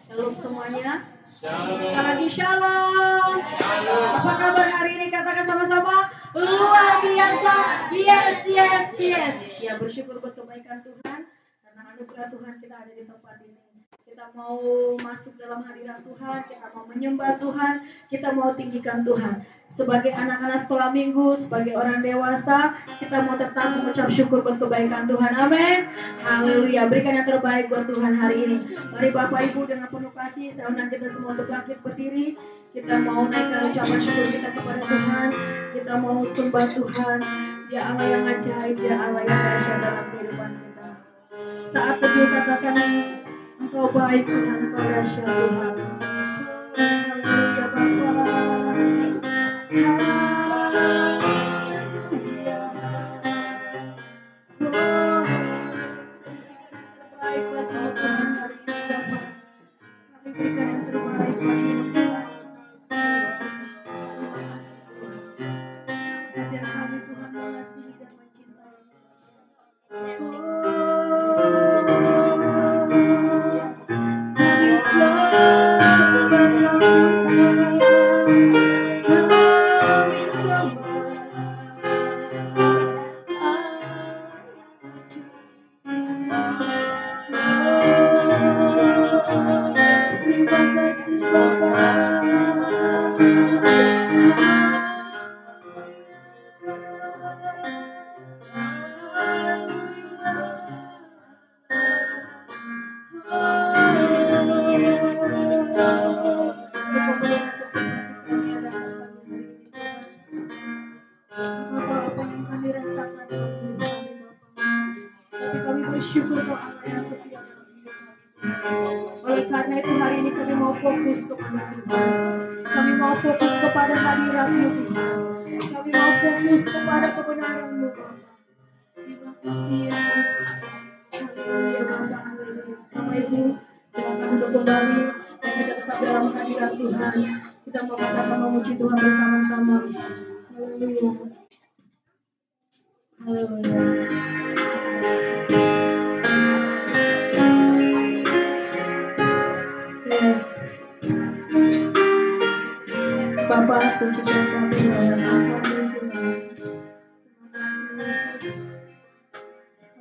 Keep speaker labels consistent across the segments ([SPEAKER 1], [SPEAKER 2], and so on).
[SPEAKER 1] Shalom semuanya. Sekali lagi shalom. Apa kabar hari ini? Katakan sama-sama. Luar biasa. Yes, yes, yes. Ya, bersyukur buat kebaikan Tuhan. Karena anugerah Tuhan kita ada di tempat ini. Kita mau masuk dalam hadirat Tuhan. Kita mau menyembah Tuhan. Kita mau tinggikan Tuhan. Sebagai anak-anak sekolah minggu, sebagai orang dewasa, kita mau tetap mengucap syukur buat kebaikan Tuhan. Amin. Haleluya. Berikan yang terbaik buat Tuhan hari ini. Mari Bapak Ibu dengan penuh kasih, saya undang kita semua untuk bangkit berdiri. Kita mau naikkan ucapan syukur kita kepada Tuhan. Kita mau sembah Tuhan. Dia Allah yang ajaib, Dia Allah yang dahsyat dalam kehidupan kita. Saat teduh katakan, Engkau baik Tuhan, Engkau dahsyat Tuhan. Haleluya Bapa. Berikan yang terbaik bagimu Tuhan. Terima kasih Tuhan. Ajar kami Tuhan mengasihi dan mencintai. Terima kasih apa yang kami rasakan dalam hidup kami Bapa. Tapi kami bersyukur Kau Allah yang setia dalam hidup kami. Oleh karena itu hari ini kami mau fokus kepada Tuhan. Kami mau fokus kepada hadirat-Mu Tuhan. Kami mau fokus kepada kebenaran-Mu Bapa. Terima kasih Yesus. Haleluya Bapa, haleluya. Bapak Ibu, silakan duduk kembali dan kita tetap dalam hadirat Tuhan. Kita mau katakan memuji Tuhan bersama-sama. Haleluya. Haleluya. Yes. Bapa sucikan kami dalam nama Tuhan. Terima kasih Yesus.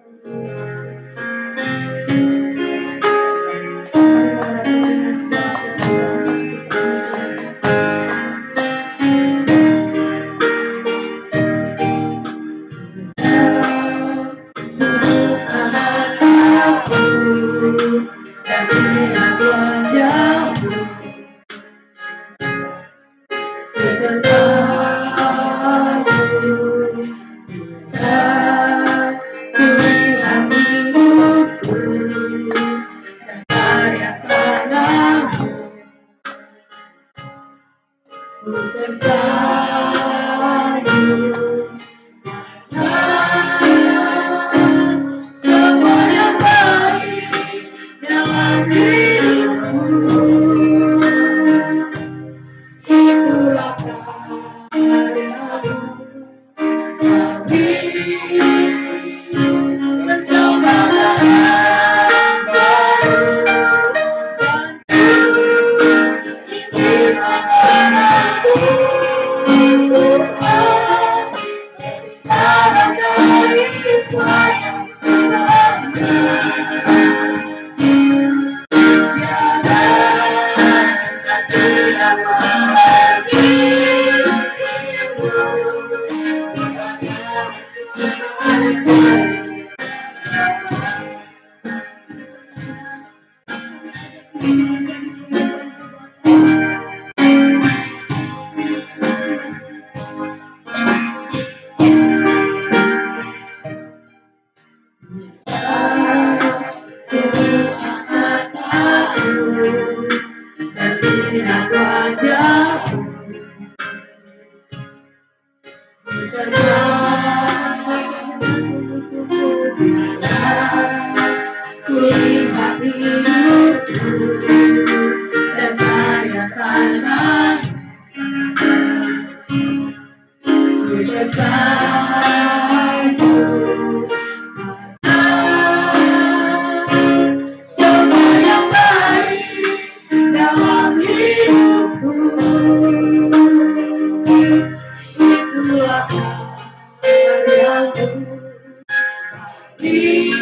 [SPEAKER 1] Haleluya Yesus. Mari menghadap dengan segala kerendahan hati kami Tuhan. Kulihat hidupku berkarya tanah bersatu semua yang baik dalam hidupku itulah karyaku di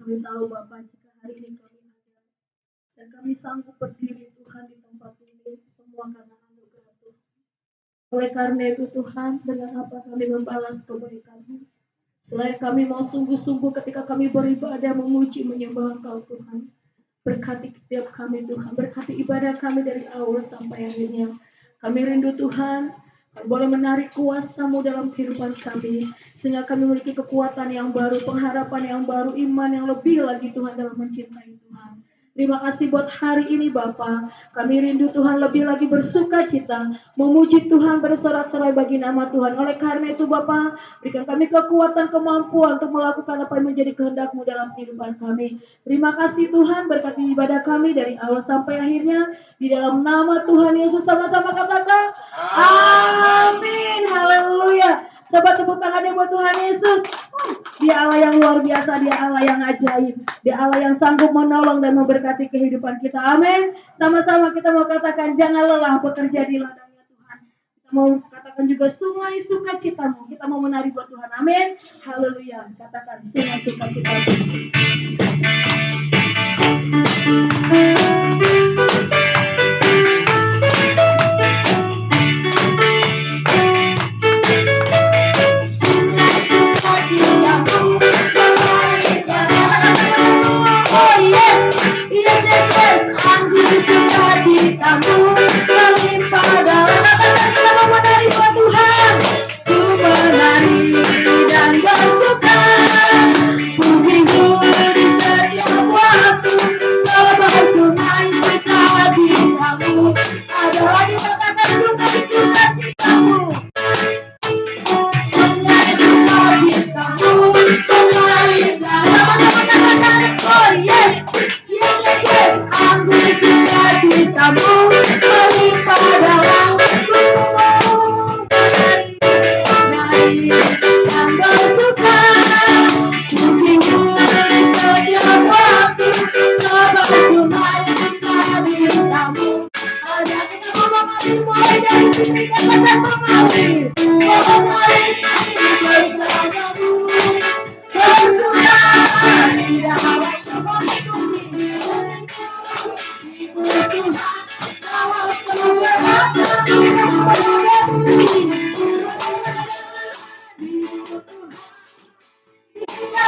[SPEAKER 1] Kami tahu Bapak jika hari ini kami ada dan kami sanggup berdiri Tuhan di tempat ini semua karena anugerah Tuhan. Oleh karena itu Tuhan, dengan apa kami membalas kebaikan-Mu? Selain kami mau sungguh-sungguh ketika kami beribadah memuji menyembah Engkau Tuhan. Berkati setiap kami Tuhan, berkati ibadah kami dari awal sampai akhirnya. Kami rindu Tuhan, Kau boleh menarik kuasa-Mu dalam kehidupan kami, sehingga kami memiliki kekuatan yang baru, pengharapan yang baru, iman yang lebih lagi Tuhan dalam mencintai Tuhan. Terima kasih buat hari ini Bapa. Kami rindu Tuhan lebih lagi bersuka cita, memuji Tuhan bersorak-sorai bagi nama Tuhan. Oleh karena itu Bapa, berikan kami kekuatan, kemampuan untuk melakukan apa yang menjadi kehendak-Mu dalam kehidupan kami. Terima kasih Tuhan, berkati ibadah kami dari awal sampai akhirnya. Di dalam nama Tuhan Yesus sama-sama katakan, amin, haleluya. Coba tepuk tangannya buat Tuhan Yesus. Dia Allah yang luar biasa, Dia Allah yang ajaib, Dia Allah yang sanggup menolong dan memberkati kehidupan kita. Amin. Sama-sama kita mau katakan, jangan lelah bekerja di ladangnya Tuhan. Kita mau katakan katakan juga sungai sukacitamu. Kita mau menari buat Tuhan. Amin. Haleluya. Katakan sungai sukacitamu. Oh yes, yes, yes, yes. Anggur sukacitamu melimpah dalam. Katakan kita mau menari buat Tuhan. Ku menari dan bersuka, pujiku di setiap waktu. Lepas sungai sukacitamu, ada lagi katakan sungai sukacitamu. Sungai sukacitamu mengalir dalam. Oh yes, yes, yes, yes. Anggur sukacitamu melimpah dalamku. Nari dan bersuka, pujiku di setiap waktu. Sebab sungai sukacitamu. Ada kita mau mengalir mulai dari sini, katakan mengalir. Mengalir bersamamu. Bersuka di dalam waktu ini. Ibu Tuhan, dalam perbuatanmu yang berarti. Ibu Tuhan,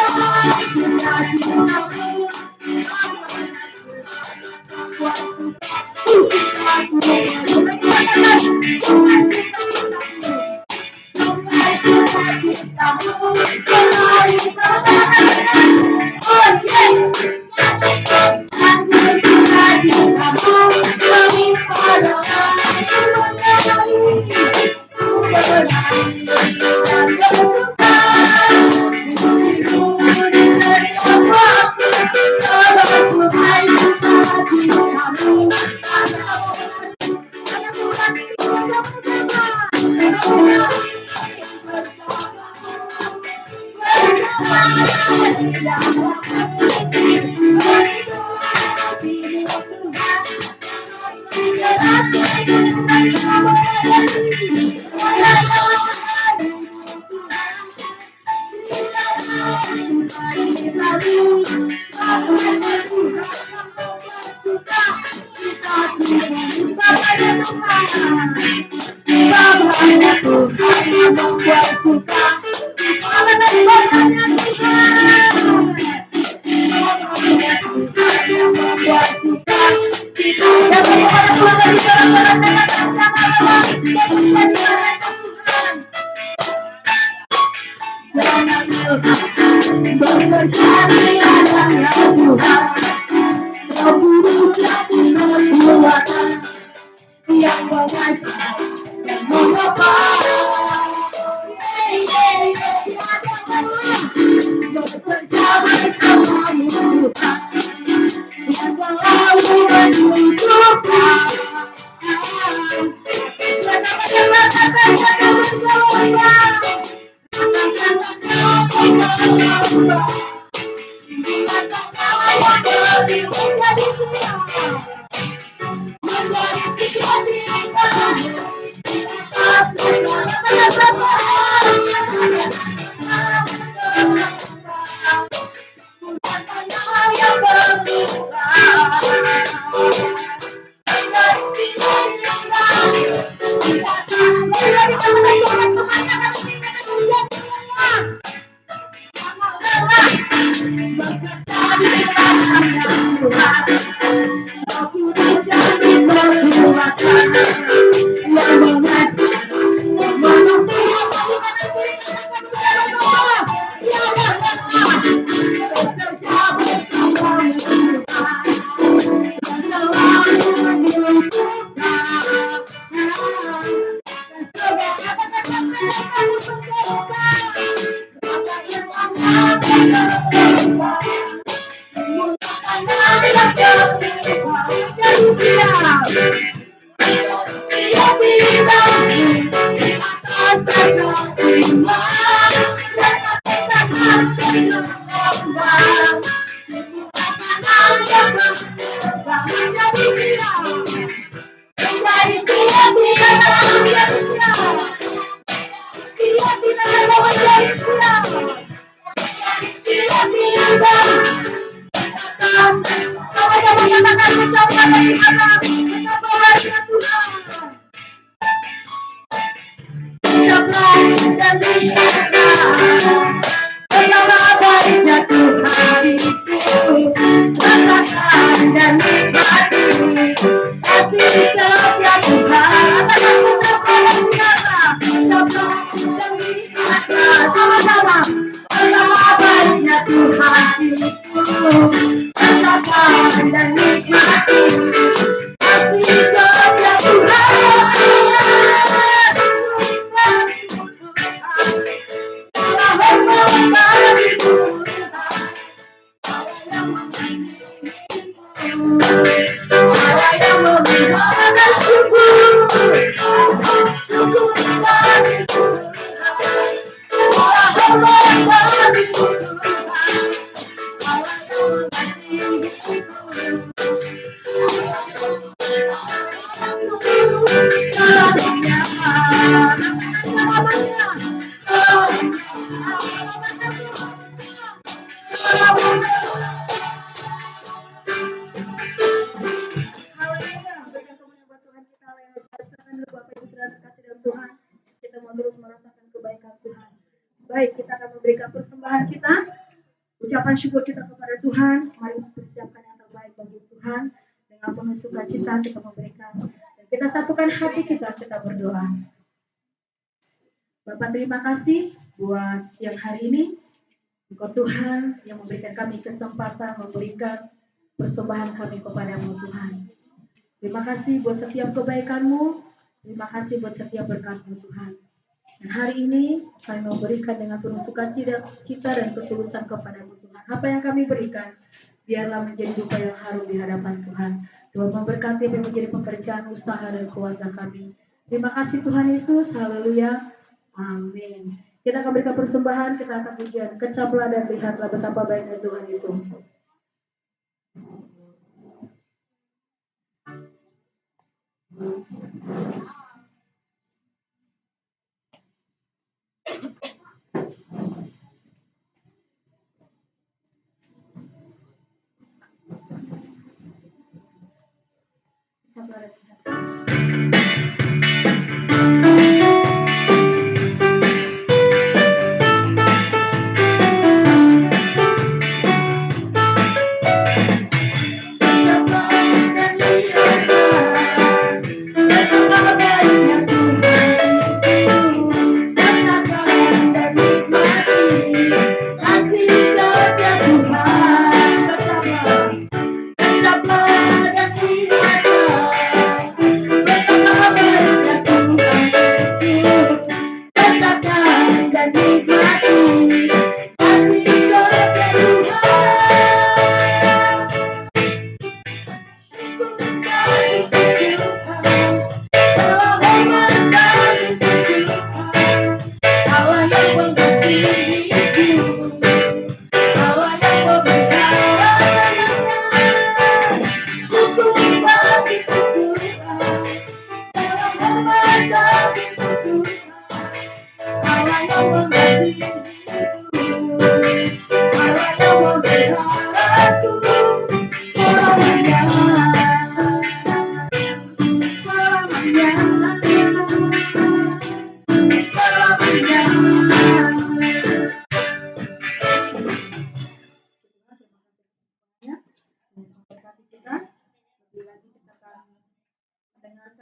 [SPEAKER 1] Baik, kita akan memberikan persembahan kita, ucapan syukur kita kepada Tuhan. Mari mempersiapkan yang terbaik bagi Tuhan. Dengan penuh sukacita kita memberikan. Dan kita satukan hati kita berdoa. Bapak, terima kasih buat siang hari ini. Engkau Tuhan yang memberikan kami kesempatan memberikan persembahan kami kepadamu Tuhan. Terima kasih buat setiap kebaikan-Mu. Terima kasih buat setiap berkat-Mu Tuhan. Dan hari ini kami memberikan dengan penuh sukacita dan ketulusan kepada-Mu Tuhan. Apa yang kami berikan, biarlah menjadi duka yang harum di hadapan Tuhan. Tuhan memberkati dan menjadi pekerjaan usaha dan keluarga kami. Terima kasih Tuhan Yesus. Haleluya. Amin. Kita akan berikan persembahan, kita akan pujian. Kecaplah dan lihatlah betapa baiknya Tuhan itu.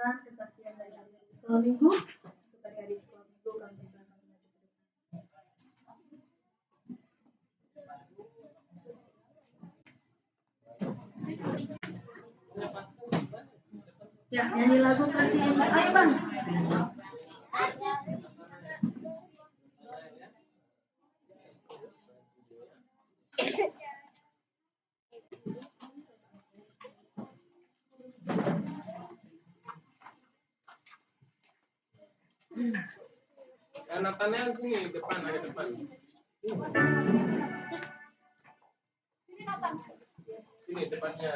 [SPEAKER 1] Kesaksian dari adik sekolah minggu, dari adik sekolah minggu kami silakan maju ke depan. Ya, nyanyi lagu Kasih Yesus. Ayo Bang.
[SPEAKER 2] Natanya sini depan, ada depan. Sini depannya.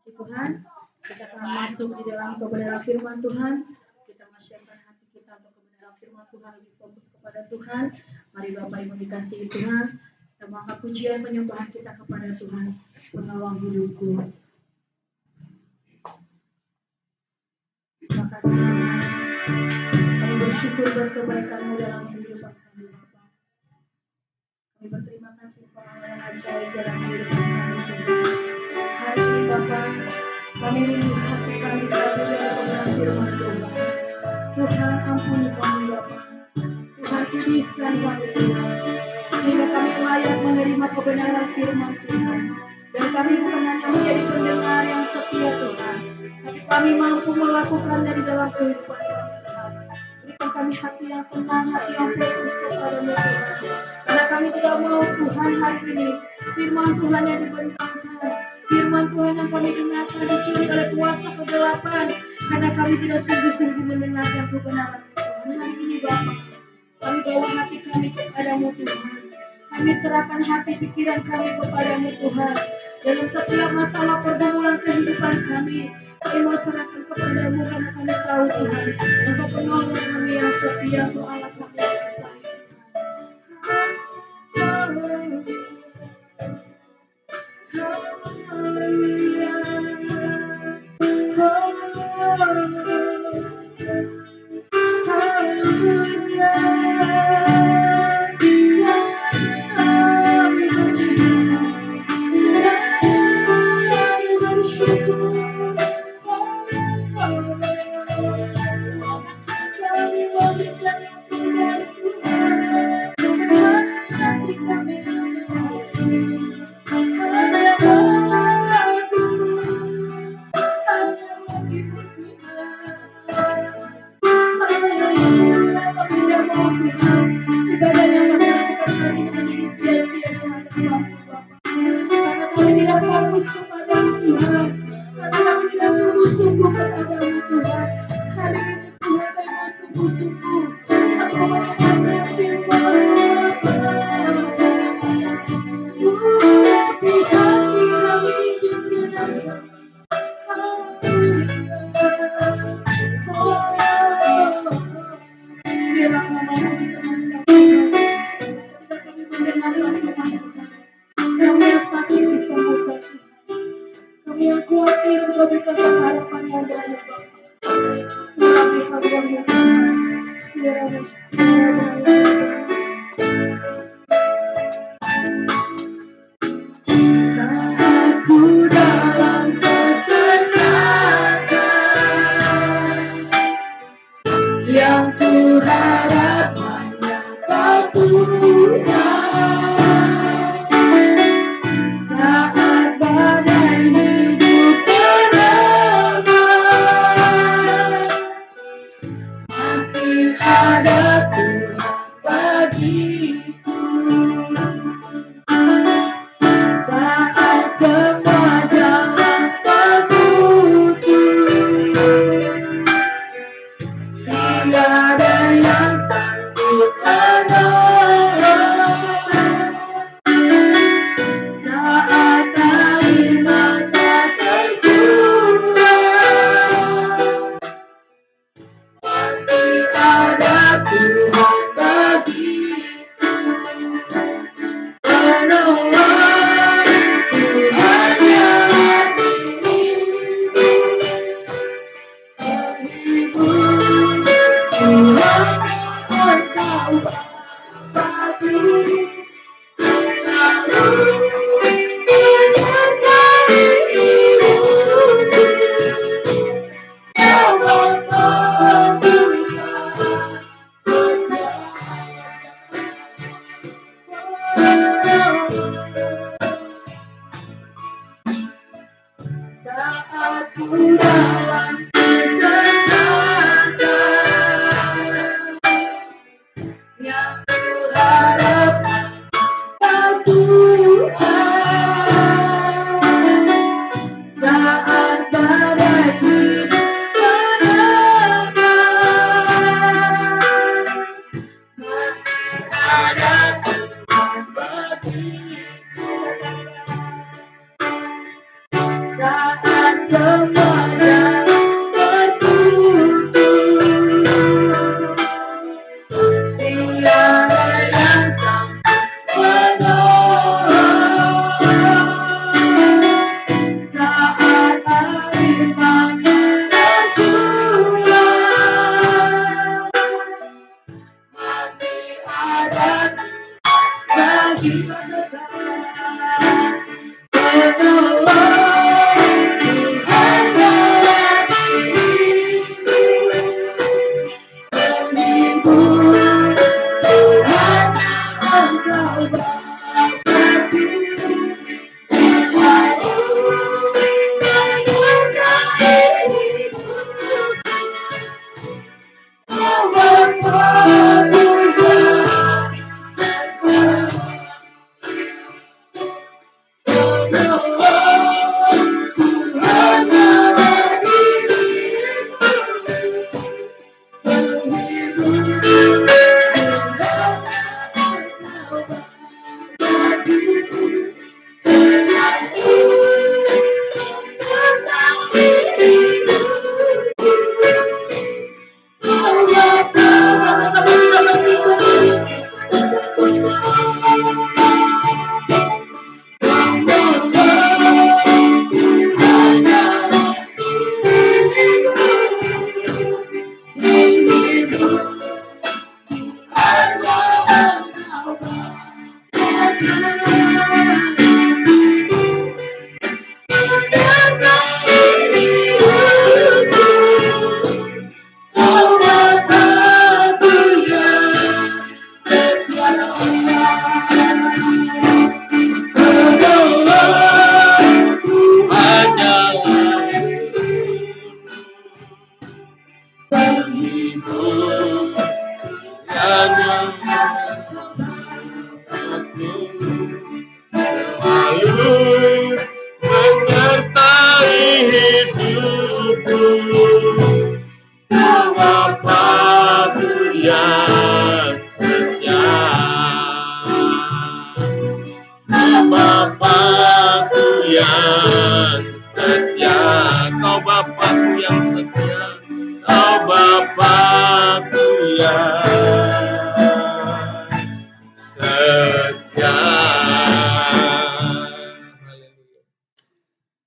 [SPEAKER 1] Tuhan, kita akan masuk di dalam kebenaran firman Tuhan. Kita masyiatkan hati kita untuk kebenaran firman Tuhan, lebih fokus kepada Tuhan. Mari Bapak Ibu dikasihi Tuhan, kita mengangkat pujian penyembahan kita kepada Tuhan, pengawal hidupku. Terima kasih Tuhan. Kami bersyukur buat kebaikan-Mu dalam kehidupan kami Bapak. Kami berterima kasih pengalaman ajaib dalam kehidupan kami Tuhan. Hari ini Bapak, kami rindu hati kami kabur dari kebenaran firman Tuhan. Tuhan ampuni kami Bapak. Tuhan kuduskan kami Tuhan. Sehingga kami layak menerima kebenaran firman Tuhan. Dan kami bukan hanya menjadi pendengar yang setia Tuhan, tapi kami mampu melakukannya di dalam kehidupan kami Tuhan. Berikan kami hati yang tenang, hati yang fokus kepada-Mu Tuhan. Karena kami tidak mau Tuhan hari ini firman Tuhan yang dibentangkan, firman Tuhan yang kami dengarkan dicuri oleh kuasa kegelapan, karena kami tidak sungguh-sungguh mendengarkan kebenaran-Mu Tuhan. Hari ini Bapa, kami bawa hati kami kepada-Mu Tuhan. Kami serahkan hati pikiran kami kepada-Mu Tuhan. Dalam setiap masalah pergumulan kehidupan kami mau serahkan kepada-Mu karena kami tahu Tuhan, Engkau penolong kami yang setia, Engkau Allah kami yang percaya.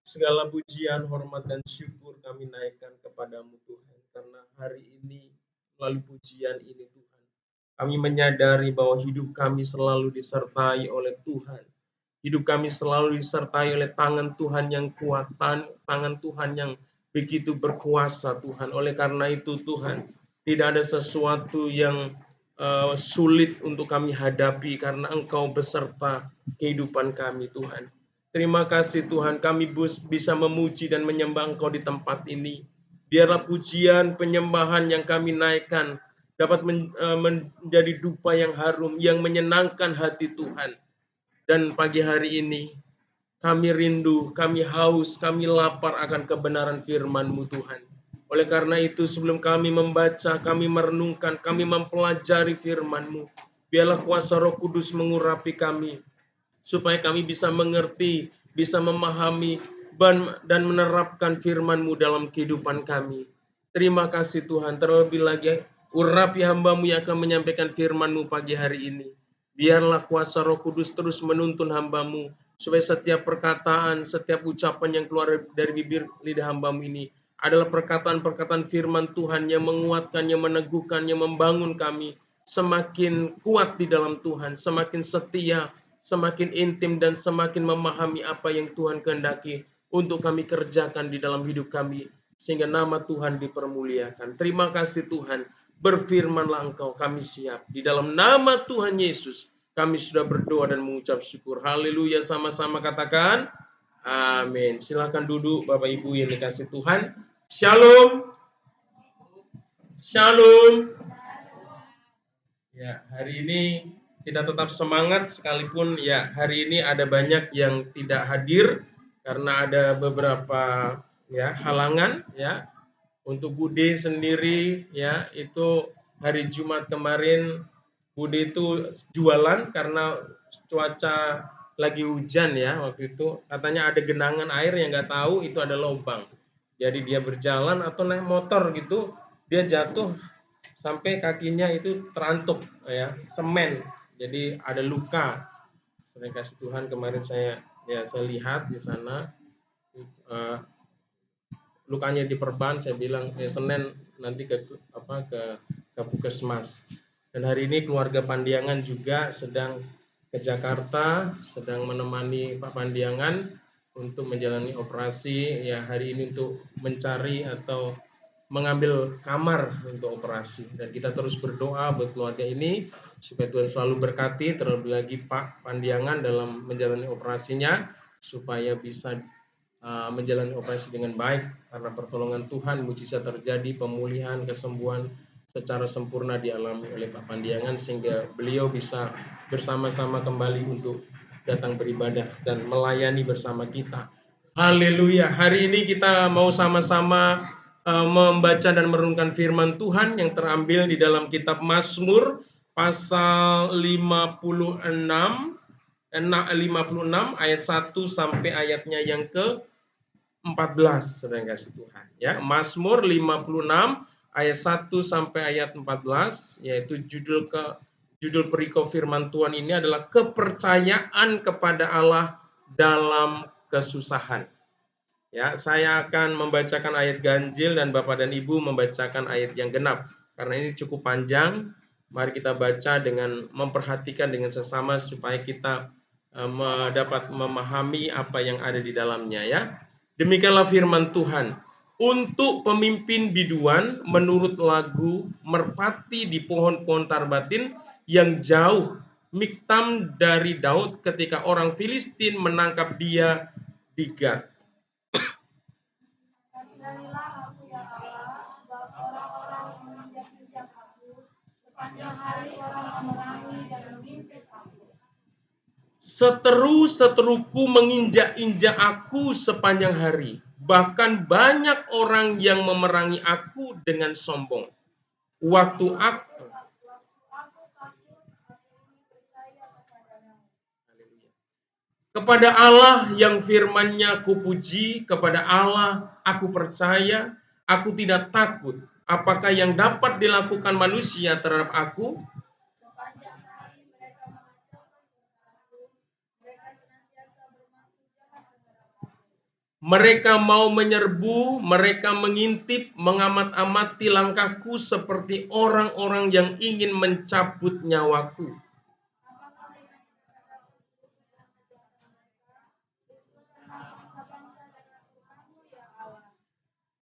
[SPEAKER 3] Segala pujian, hormat, dan syukur kami naikkan kepadamu Tuhan. Karena hari ini, melalui pujian ini Tuhan, kami menyadari bahwa hidup kami selalu disertai oleh Tuhan. Hidup kami selalu disertai oleh tangan Tuhan yang kuat, tangan Tuhan yang begitu berkuasa Tuhan. Oleh karena itu Tuhan, tidak ada sesuatu yang sulit untuk kami hadapi karena Engkau beserta kehidupan kami Tuhan. Terima kasih Tuhan, kami bisa memuji dan menyembah Engkau di tempat ini. Biarlah pujian, penyembahan yang kami naikkan dapat menjadi dupa yang harum, yang menyenangkan hati Tuhan. Dan pagi hari ini, kami rindu, kami haus, kami lapar akan kebenaran firman-Mu Tuhan. Oleh karena itu, sebelum kami membaca, kami merenungkan, kami mempelajari firman-Mu, biarlah kuasa Roh Kudus mengurapi kami, supaya kami bisa mengerti, bisa memahami, dan menerapkan firman-Mu dalam kehidupan kami. Terima kasih Tuhan, terlebih lagi urapi hamba-Mu yang akan menyampaikan firman-Mu pagi hari ini. Biarlah kuasa Roh Kudus terus menuntun hamba-Mu, supaya setiap perkataan, setiap ucapan yang keluar dari bibir lidah hamba-Mu ini adalah perkataan-perkataan firman Tuhan yang menguatkan, yang meneguhkan, yang membangun kami semakin kuat di dalam Tuhan, semakin setia, semakin intim, dan semakin memahami apa yang Tuhan kehendaki untuk kami kerjakan di dalam hidup kami, sehingga nama Tuhan dipermuliakan. Terima kasih Tuhan, berfirmanlah Engkau, kami siap. Di dalam nama Tuhan Yesus, kami sudah berdoa dan mengucap syukur. Haleluya, sama-sama katakan, amin. Silakan duduk Bapak Ibu yang dikasih Tuhan. Shalom. Shalom. Ya, hari ini kita tetap semangat sekalipun ya hari ini ada banyak yang tidak hadir karena ada beberapa ya halangan ya. Untuk Bude sendiri ya itu hari Jumat kemarin Bude itu jualan karena cuaca lagi hujan ya waktu itu, katanya ada genangan air yang nggak tahu itu ada lubang. Jadi dia berjalan atau naik motor gitu, dia jatuh sampai kakinya itu terantuk ya, semen. Jadi ada luka. Sering kasih Tuhan kemarin saya lihat di sana eh, lukanya diperban. Saya bilang Senin nanti ke puskesmas. Dan hari ini keluarga Pandiangan juga sedang ke Jakarta, sedang menemani Pak Pandiangan untuk menjalani operasi ya hari ini untuk mencari atau mengambil kamar untuk operasi. Dan kita terus berdoa buat keluarga ini supaya Tuhan selalu berkati, terlebih lagi Pak Pandiangan dalam menjalani operasinya supaya bisa menjalani operasi dengan baik karena pertolongan Tuhan, mujizat terjadi, pemulihan, kesembuhan secara sempurna dialami oleh Pak Pandiangan sehingga beliau bisa bersama-sama kembali untuk datang beribadah dan melayani bersama kita. Haleluya. Hari ini kita mau sama-sama membaca dan merenungkan firman Tuhan yang terambil di dalam kitab Mazmur pasal 56 ayat 1 sampai ayatnya yang ke 14, saudara yang kasih Tuhan. Ya, Mazmur 56 ayat 1 sampai ayat 14, yaitu judul perikop firman Tuhan ini adalah kepercayaan kepada Allah dalam kesusahan. Ya, saya akan membacakan ayat ganjil dan Bapak dan Ibu membacakan ayat yang genap. Karena ini cukup panjang, mari kita baca dengan memperhatikan dengan sesama supaya kita dapat memahami apa yang ada di dalamnya ya. Demikianlah firman Tuhan. Untuk pemimpin biduan menurut lagu merpati di pohon-pohon tarbatin yang jauh, Miktam dari Daud ketika orang Filistin menangkap dia di Gat.
[SPEAKER 1] Kasihanilah aku ya Allah, sebab orang-orang menginjak-injak aku, sepanjang hari orang memerangi dan mengimpit aku.
[SPEAKER 3] Seteru-seteruku menginjak-injak aku sepanjang hari. Bahkan banyak orang yang memerangi aku dengan sombong. Waktu aku kepada Allah yang firman-Nya kupuji, kepada Allah aku percaya, aku tidak takut. Apakah yang dapat dilakukan manusia terhadap aku?
[SPEAKER 1] Sepanjang hari mereka mengancamkan aku, mereka senantiasa bermaksud jahat terhadap aku.
[SPEAKER 3] Mereka mau menyerbu, mereka mengintip, mengamat-amati langkahku seperti orang-orang yang ingin mencabut nyawaku.
[SPEAKER 1] Apakah yang dikatakan tersebut dalam kejahatan mereka? Tunjukkanlah bangsa-bangsa dan lakukanmu ya Allah.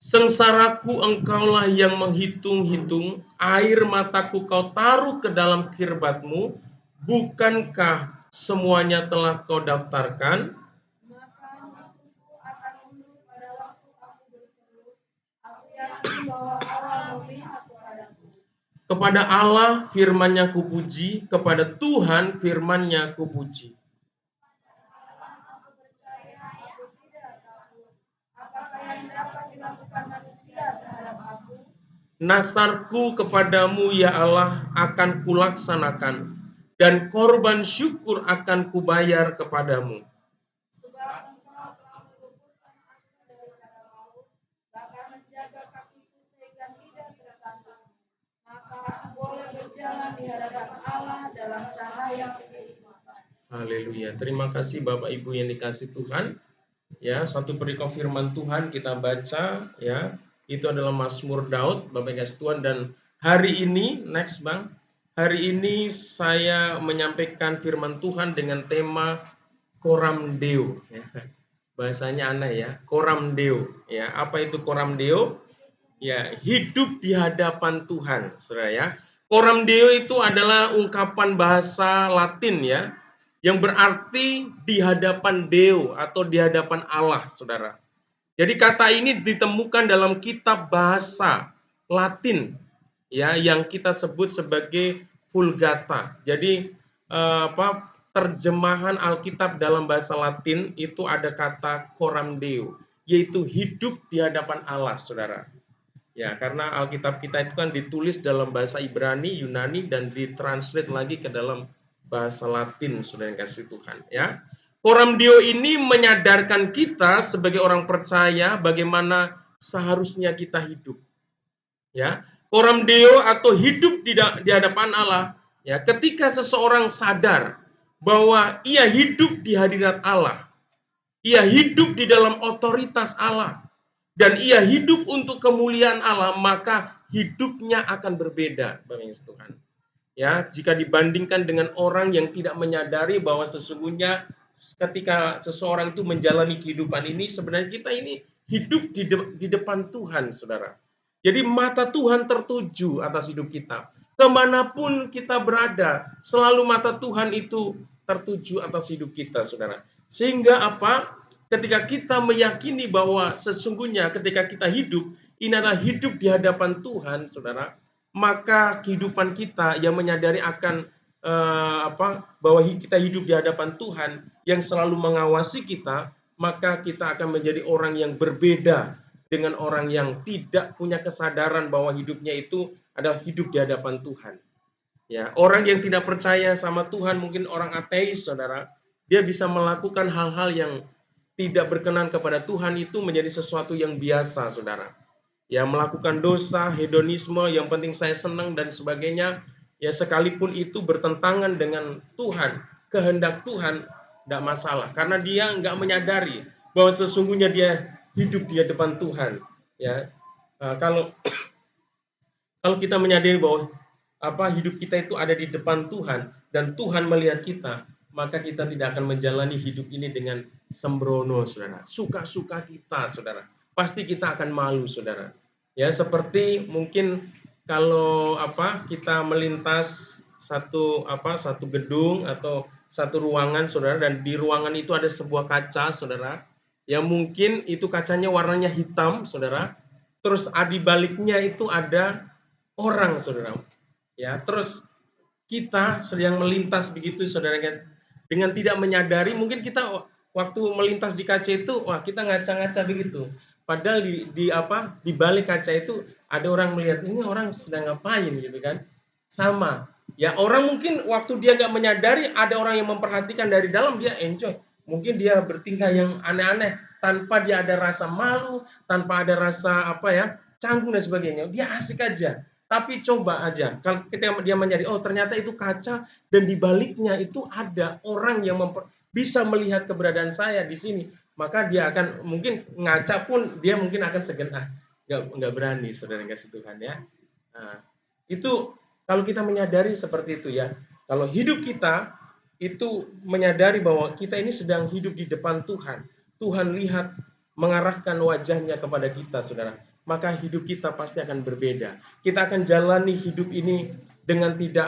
[SPEAKER 3] Sengsaraku engkaulah yang menghitung-hitung, air mataku kau taruh ke dalam kirbatmu, bukankah semuanya telah kau daftarkan?
[SPEAKER 1] Maka musuhku akan mundur pada waktu aku berseru. Aku yakin bahwa Allah memihak kepadaku.
[SPEAKER 3] Kepada Allah firman-Nya kupuji, kepada Tuhan firman-Nya kupuji.
[SPEAKER 1] Allah aku percaya, aku tidak takut. Apakah yang dapat dilakukan manusia terhadap aku?
[SPEAKER 3] Nasarku kepadamu ya Allah akan kulaksanakan, dan korban syukur akan kubayar kepadamu.
[SPEAKER 1] Sebab engkau telah meluputkan aku daripada maut, bahkan menjaga kakiku sehingga tidak tersandung. Maka aku boleh berjalan di hadapan Allah dalam cahaya kehidupan.
[SPEAKER 3] Haleluya. Terima kasih Bapak Ibu yang dikasih Tuhan. Ya, satu perikop firman Tuhan kita baca ya. Itu adalah Mazmur Daud, Bapak kasih Tuhan, dan hari ini next Bang. Hari ini saya menyampaikan firman Tuhan dengan tema Coram Deo ya. Bahasanya aneh ya, Coram Deo ya. Apa itu Coram Deo? Ya, hidup di hadapan Tuhan, Saudara ya. Coram Deo itu adalah ungkapan bahasa Latin ya, yang berarti di hadapan Deo atau di hadapan Allah, Saudara. Jadi kata ini ditemukan dalam kitab bahasa Latin ya yang kita sebut sebagai Vulgata. Jadi terjemahan Alkitab dalam bahasa Latin itu ada kata Coram Deo, yaitu hidup di hadapan Allah, Saudara. Ya, karena Alkitab kita itu kan ditulis dalam bahasa Ibrani, Yunani, dan ditranslate lagi ke dalam bahasa Latin, Saudara yang kasih Tuhan. Ya, Coram Deo ini menyadarkan kita sebagai orang percaya bagaimana seharusnya kita hidup. Ya, coram Deo atau hidup di hadapan Allah. Ya, ketika seseorang sadar bahwa ia hidup di hadirat Allah, ia hidup di dalam otoritas Allah, dan ia hidup untuk kemuliaan Allah, maka hidupnya akan berbeda, Bapak Ibu Tuhan. Ya, jika dibandingkan dengan orang yang tidak menyadari bahwa sesungguhnya ketika seseorang itu menjalani kehidupan ini, sebenarnya kita ini hidup di depan Tuhan, saudara. Jadi mata Tuhan tertuju atas hidup kita. Kemanapun kita berada, selalu mata Tuhan itu tertuju atas hidup kita, saudara. Sehingga apa? Ketika kita meyakini bahwa sesungguhnya ketika kita hidup, ini adalah hidup di hadapan Tuhan, saudara, maka kehidupan kita yang menyadari akan bahwa kita hidup di hadapan Tuhan yang selalu mengawasi kita, maka kita akan menjadi orang yang berbeda dengan orang yang tidak punya kesadaran bahwa hidupnya itu adalah hidup di hadapan Tuhan. Ya, orang yang tidak percaya sama Tuhan, mungkin orang ateis, saudara, dia bisa melakukan hal-hal yang tidak berkenan kepada Tuhan itu menjadi sesuatu yang biasa, saudara. Ya, melakukan dosa, hedonisme, yang penting saya senang dan sebagainya, ya sekalipun itu bertentangan dengan Tuhan, kehendak Tuhan, tidak masalah. Karena dia nggak menyadari bahwa sesungguhnya dia hidup di depan Tuhan. Ya, kalau kita menyadari bahwa hidup kita itu ada di depan Tuhan dan Tuhan melihat kita, maka kita tidak akan menjalani hidup ini dengan sembrono, saudara. Suka-suka kita, saudara. Pasti kita akan malu, saudara. Ya, seperti mungkin kalau kita melintas satu gedung atau satu ruangan, saudara, dan di ruangan itu ada sebuah kaca, saudara. Ya, mungkin itu kacanya warnanya hitam, saudara. Terus di baliknya itu ada orang, saudara. Ya, terus kita sedang melintas begitu, saudara, dengan tidak menyadari, mungkin kita waktu melintas di kaca itu, kita ngaca-ngaca begitu. Padahal di balik kaca itu ada orang melihat, ini orang sedang ngapain gitu kan. Sama. Ya, orang mungkin waktu dia nggak menyadari ada orang yang memperhatikan dari dalam, dia enjoy. Mungkin dia bertingkah yang aneh-aneh tanpa dia ada rasa malu, tanpa ada rasa canggung dan sebagainya. Dia asik aja. Tapi coba aja, kalau ketika dia menyadari, oh ternyata itu kaca dan di baliknya itu ada orang yang bisa melihat keberadaan saya di sini, maka dia akan mungkin ngaca pun dia mungkin akan segan, nggak berani, saudara kasih Tuhan ya. Nah, itu kalau kita menyadari seperti itu ya, kalau hidup kita itu menyadari bahwa kita ini sedang hidup di depan Tuhan, Tuhan lihat mengarahkan wajahnya kepada kita, saudara, maka hidup kita pasti akan berbeda. Kita akan jalani hidup ini dengan tidak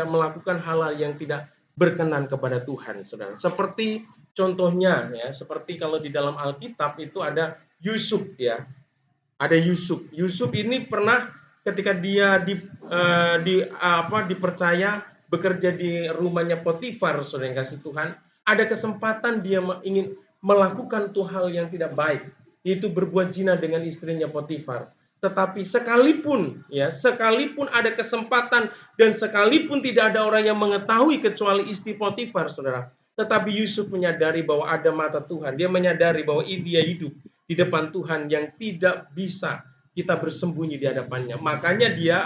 [SPEAKER 3] melakukan hal-hal yang tidak berkenan kepada Tuhan, saudara. Seperti contohnya ya, seperti kalau di dalam Alkitab itu ada Yusuf ya. Ada Yusuf. Yusuf ini pernah ketika dia dipercaya bekerja di rumahnya Potifar, saudara yang kasih Tuhan, ada kesempatan dia ingin melakukan hal yang tidak baik, yaitu berbuat zina dengan istrinya Potifar. Tetapi sekalipun ada kesempatan dan sekalipun tidak ada orang yang mengetahui kecuali istri Potifar, saudara, tetapi Yusuf menyadari bahwa ada mata Tuhan. Dia menyadari bahwa dia hidup di depan Tuhan yang tidak bisa kita bersembunyi di hadapannya. Makanya dia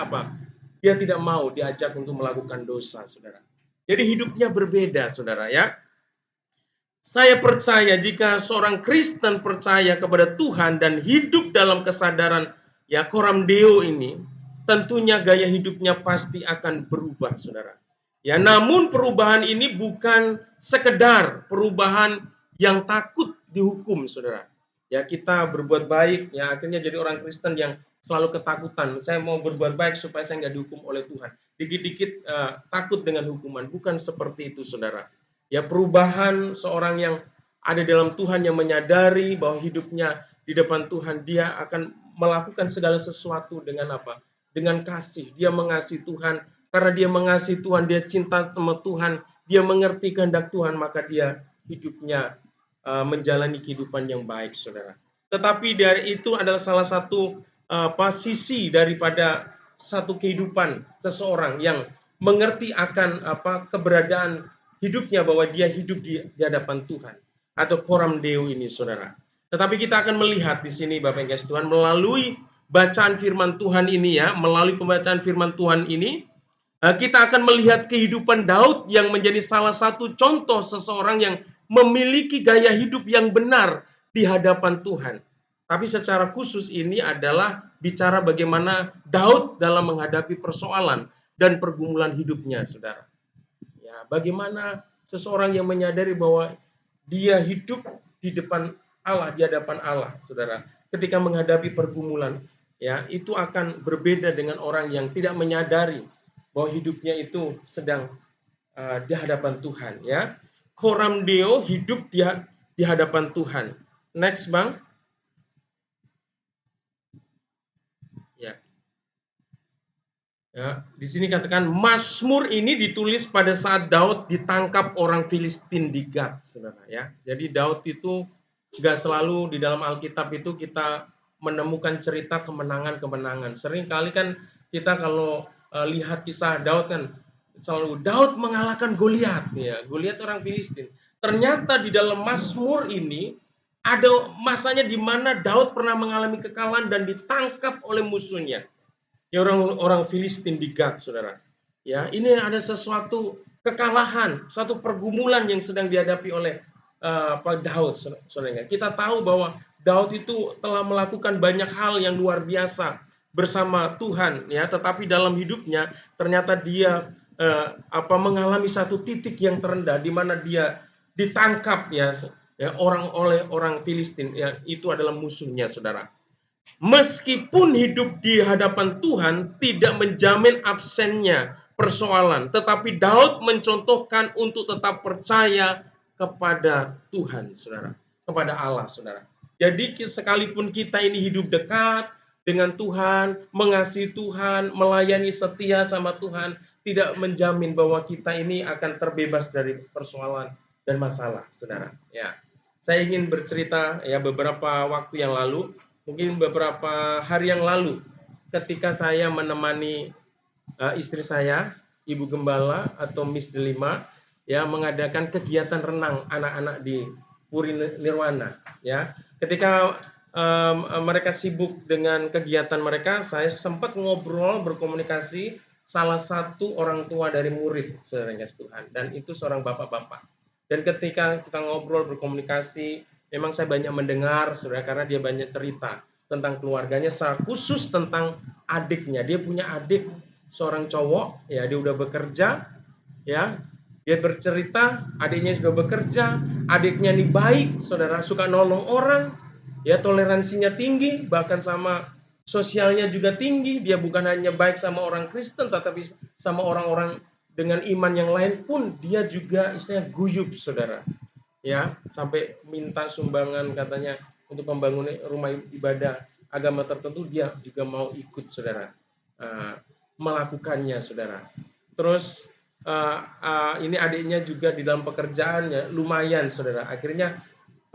[SPEAKER 3] Dia tidak mau diajak untuk melakukan dosa, saudara. Jadi hidupnya berbeda, saudara ya. Saya percaya jika seorang Kristen percaya kepada Tuhan dan hidup dalam kesadaran ya coram Deo ini, tentunya gaya hidupnya pasti akan berubah, saudara. Ya, namun perubahan ini bukan sekedar perubahan yang takut dihukum, saudara. Ya, kita berbuat baik, ya akhirnya jadi orang Kristen yang selalu ketakutan. Saya mau berbuat baik supaya saya nggak dihukum oleh Tuhan. Dikit-dikit takut dengan hukuman. Bukan seperti itu, saudara. Ya, perubahan seorang yang ada dalam Tuhan yang menyadari bahwa hidupnya di depan Tuhan, dia akan melakukan segala sesuatu dengan dengan kasih. Dia mengasihi Tuhan. Karena dia mengasihi Tuhan, dia cinta sama Tuhan, dia mengerti kehendak Tuhan, maka dia hidupnya menjalani kehidupan yang baik, saudara. Tetapi dari itu adalah salah satu sisi daripada satu kehidupan seseorang yang mengerti akan keberadaan hidupnya, bahwa dia hidup di hadapan Tuhan atau coram Deo ini, saudara. Tetapi kita akan melihat di sini Bapak yang kasih Tuhan melalui bacaan firman Tuhan ini ya, melalui pembacaan firman Tuhan ini kita akan melihat kehidupan Daud yang menjadi salah satu contoh seseorang yang memiliki gaya hidup yang benar di hadapan Tuhan. Tapi secara khusus ini adalah bicara bagaimana Daud dalam menghadapi persoalan dan pergumulan hidupnya, saudara. Ya, bagaimana seseorang yang menyadari bahwa dia hidup di depan Allah, di hadapan Allah, saudara. Ketika menghadapi pergumulan, ya itu akan berbeda dengan orang yang tidak menyadari bahwa hidupnya itu sedang di hadapan Tuhan, ya. Coram Deo, hidup di hadapan Tuhan. Next, Bang. Ya. Ya, di sini katakan Mazmur ini ditulis pada saat Daud ditangkap orang Filistin di Gat, saudara ya. Jadi Daud itu nggak selalu di dalam Alkitab itu kita menemukan cerita kemenangan-kemenangan. Sering kali kan kita kalau lihat kisah Daud kan selalu Daud mengalahkan Goliat, ya. Goliat orang Filistin. Ternyata di dalam Mazmur ini ada masanya di mana Daud pernah mengalami kekalahan dan ditangkap oleh musuhnya. Ya orang-orang Filistin di Gat, saudara. Ya, ini ada sesuatu kekalahan, satu pergumulan yang sedang dihadapi oleh Daud, saudara. Kita tahu bahwa Daud itu telah melakukan banyak hal yang luar biasa bersama Tuhan, ya. Tetapi dalam hidupnya ternyata dia mengalami satu titik yang terendah di mana dia ditangkap, ya oleh orang Filistin, ya itu adalah musuhnya, saudara. Meskipun hidup di hadapan Tuhan tidak menjamin absennya persoalan, tetapi Daud mencontohkan untuk tetap percaya kepada Tuhan, saudara, kepada Allah, saudara. Jadi sekalipun kita ini hidup dekat dengan Tuhan, mengasihi Tuhan, melayani setia sama Tuhan, tidak menjamin bahwa kita ini akan terbebas dari persoalan dan masalah, saudara. Ya, saya ingin bercerita ya beberapa waktu yang lalu. Mungkin beberapa hari yang lalu ketika saya menemani istri saya, Ibu Gembala atau Miss Delima, ya mengadakan kegiatan renang anak-anak di Puri Nirwana, ya. Ketika mereka sibuk dengan kegiatan mereka, saya sempat ngobrol berkomunikasi salah satu orang tua dari murid, saudara yang kasih Tuhan, dan itu seorang bapak-bapak. Dan ketika kita ngobrol berkomunikasi, memang saya banyak mendengar, saudara, karena dia banyak cerita tentang keluarganya, secara khusus tentang adiknya. Dia punya adik seorang cowok, ya dia udah bekerja, ya dia bercerita adiknya sudah bekerja, adiknya ini baik, saudara, suka nolong orang, ya toleransinya tinggi, bahkan sama sosialnya juga tinggi. Dia bukan hanya baik sama orang Kristen, tetapi sama orang-orang dengan iman yang lain pun dia juga istilahnya guyup, saudara. Ya, sampai minta sumbangan katanya untuk pembangunan rumah ibadah agama tertentu, dia juga mau ikut, saudara, melakukannya, saudara. Terus ini adiknya juga di dalam pekerjaannya lumayan, saudara. Akhirnya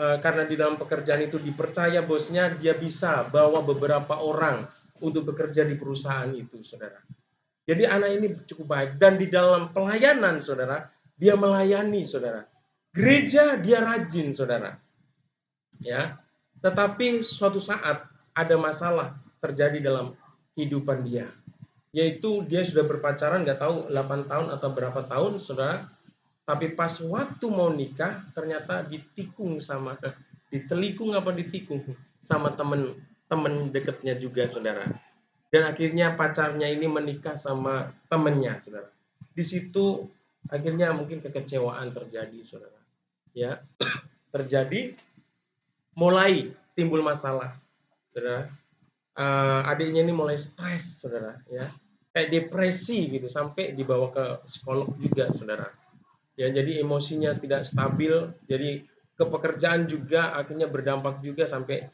[SPEAKER 3] karena di dalam pekerjaan itu dipercaya bosnya, dia bisa bawa beberapa orang untuk bekerja di perusahaan itu, saudara. Jadi anak ini cukup baik, dan di dalam pelayanan, saudara, dia melayani, saudara. Gereja dia rajin, saudara. Ya. Tetapi suatu saat ada masalah terjadi dalam kehidupan dia. Yaitu dia sudah berpacaran nggak tahu 8 tahun atau berapa tahun, saudara. Tapi pas waktu mau nikah ternyata ditelikung sama temen dekatnya juga, saudara. Dan akhirnya pacarnya ini menikah sama temennya, saudara. Di situ akhirnya mungkin kekecewaan terjadi, saudara. Ya, terjadi, mulai timbul masalah, saudara. Adiknya ini mulai stres, saudara. Ya, kayak depresi gitu, sampai dibawa ke psikolog juga, saudara. Ya, jadi emosinya tidak stabil, jadi ke pekerjaan juga akhirnya berdampak juga sampai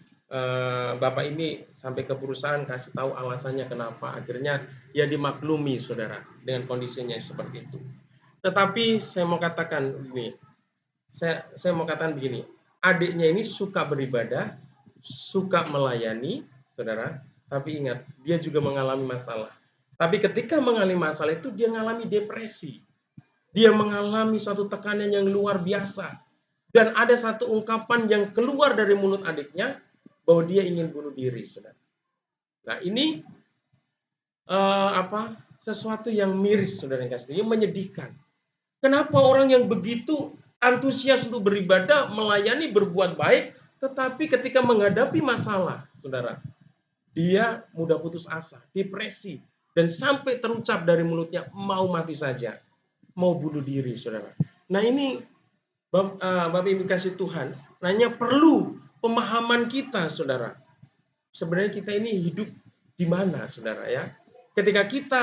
[SPEAKER 3] bapak ini sampai ke perusahaan kasih tahu alasannya kenapa. Akhirnya ya dimaklumi, saudara, dengan kondisinya seperti itu. Tetapi saya mau katakan begini, saya mau katakan begini, adiknya ini suka beribadah, suka melayani, saudara, tapi ingat, dia juga mengalami masalah. Tapi ketika mengalami masalah itu, dia mengalami depresi. Dia mengalami satu tekanan yang luar biasa. Dan ada satu ungkapan yang keluar dari mulut adiknya bahwa dia ingin bunuh diri, saudara. Nah ini sesuatu yang miris, saudara yang kasih, yang menyedihkan. Kenapa orang yang begitu antusias untuk beribadah, melayani, berbuat baik, tetapi ketika menghadapi masalah, saudara, dia mudah putus asa, depresi, dan sampai terucap dari mulutnya mau mati saja, mau bunuh diri, saudara. Nah ini Bapak Ibu kasih Tuhan, hanya perlu pemahaman kita, saudara. Sebenarnya kita ini hidup di mana, saudara ya? Ketika kita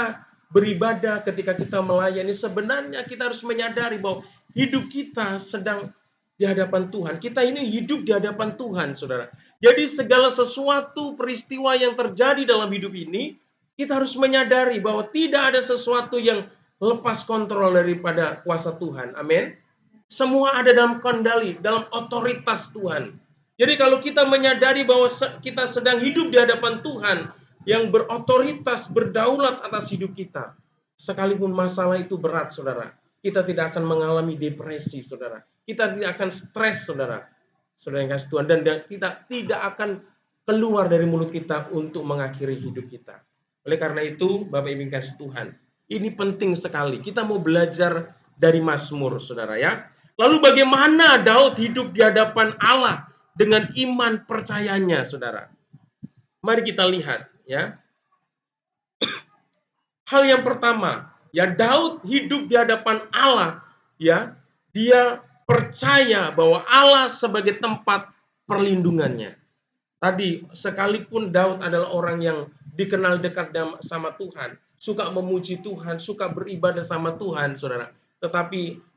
[SPEAKER 3] beribadah, ketika kita melayani, sebenarnya kita harus menyadari bahwa hidup kita sedang di hadapan Tuhan. Kita ini hidup di hadapan Tuhan, saudara. Jadi segala sesuatu peristiwa yang terjadi dalam hidup ini, kita harus menyadari bahwa tidak ada sesuatu yang lepas kontrol daripada kuasa Tuhan. Amin. Semua ada dalam kendali, dalam otoritas Tuhan. Jadi kalau kita menyadari bahwa kita sedang hidup di hadapan Tuhan yang berotoritas, berdaulat atas hidup kita, sekalipun masalah itu berat, saudara, kita tidak akan mengalami depresi, saudara. Kita tidak akan stres, saudara. Saudara yang kasih Tuhan, dan kita tidak akan keluar dari mulut kita untuk mengakhiri hidup kita. Oleh karena itu, Bapak Ibu kasih Tuhan, ini penting sekali. Kita mau belajar dari Mazmur, saudara ya. Lalu bagaimana Daud hidup di hadapan Allah dengan iman percayanya, saudara? Mari kita lihat ya. Hal yang pertama, ya Daud hidup di hadapan Allah, ya. Dia percaya bahwa Allah sebagai tempat perlindungannya. Tadi sekalipun Daud adalah orang yang dikenal dekat sama Tuhan, suka memuji Tuhan, suka beribadah sama Tuhan, saudara. Tetapi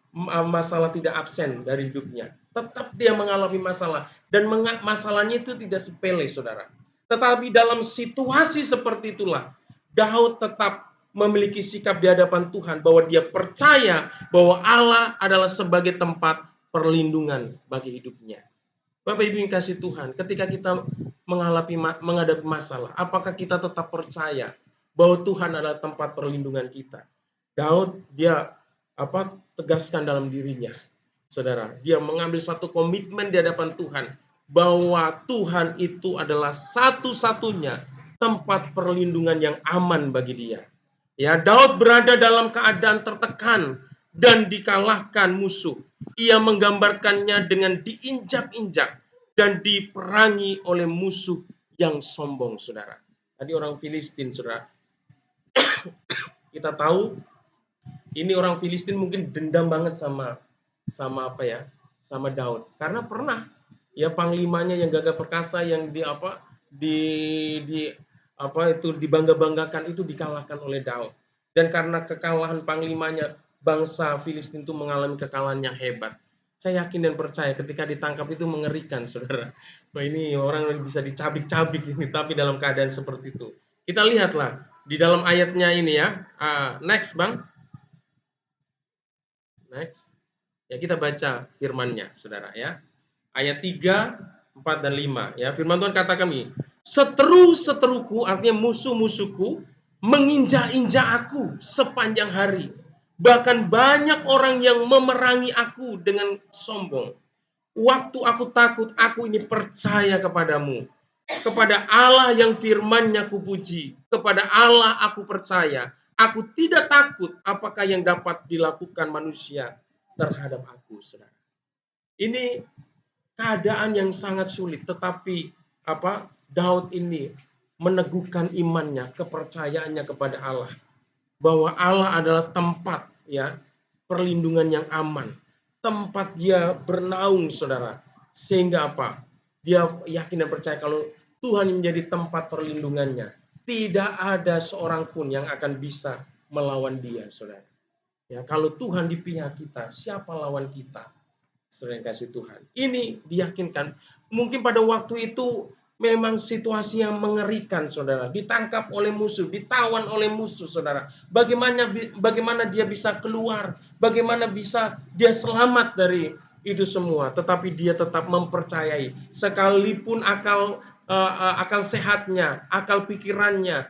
[SPEAKER 3] masalah tidak absen dari hidupnya. Tetap dia mengalami masalah. Dan masalahnya itu tidak sepele, saudara. Tetapi dalam situasi seperti itulah, Daud tetap memiliki sikap di hadapan Tuhan bahwa dia percaya bahwa Allah adalah sebagai tempat perlindungan bagi hidupnya. Bapak Ibu yang kasih Tuhan, ketika kita menghadapi masalah, apakah kita tetap percaya bahwa Tuhan adalah tempat perlindungan kita? Daud dia tegaskan dalam dirinya, saudara. Dia mengambil satu komitmen di hadapan Tuhan bahwa Tuhan itu adalah satu-satunya tempat perlindungan yang aman bagi dia. Ya, Daud berada dalam keadaan tertekan dan dikalahkan musuh. Ia menggambarkannya dengan diinjak-injak dan diperangi oleh musuh yang sombong, saudara. Tadi orang Filistin, saudara. Kita tahu ini orang Filistin mungkin dendam banget sama Daud. Karena pernah ya panglimanya yang gagah perkasa yang dibangga-banggakan itu dikalahkan oleh Daud. Dan karena kekalahan panglimanya, bangsa Filistin itu mengalami kekalahan yang hebat. Saya yakin dan percaya ketika ditangkap itu mengerikan, saudara. Wah, ini orang yang bisa dicabik-cabik ini, tapi dalam keadaan seperti itu. Kita lihatlah di dalam ayatnya ini ya. Next, Bang. Next. Ya, kita baca firman-Nya, saudara ya. Ayat 3, 4, dan 5. Ya, firman Tuhan kata kami, seteru-seteruku, artinya musuh-musuhku, menginjak-injak aku sepanjang hari. Bahkan banyak orang yang memerangi aku dengan sombong. Waktu aku takut, aku ini percaya kepadamu. Kepada Allah yang firman-Nya kupuji. Kepada Allah aku percaya. Aku tidak takut apakah yang dapat dilakukan manusia terhadap aku, saudara. Ini keadaan yang sangat sulit, tetapi Daud ini meneguhkan imannya, kepercayaannya kepada Allah, bahwa Allah adalah tempat ya perlindungan yang aman, tempat dia bernaung, saudara. Sehingga dia yakin dan percaya kalau Tuhan menjadi tempat perlindungannya, tidak ada seorang pun yang akan bisa melawan dia, saudara. Ya, kalau Tuhan di pihak kita, siapa lawan kita? Saudara yang kasih Tuhan. Ini diyakinkan. Mungkin pada waktu itu memang situasi yang mengerikan, saudara. Ditangkap oleh musuh, ditawan oleh musuh, saudara. Bagaimana dia bisa keluar? Bagaimana bisa dia selamat dari itu semua? Tetapi dia tetap mempercayai. Sekalipun akal sehatnya, akal pikirannya,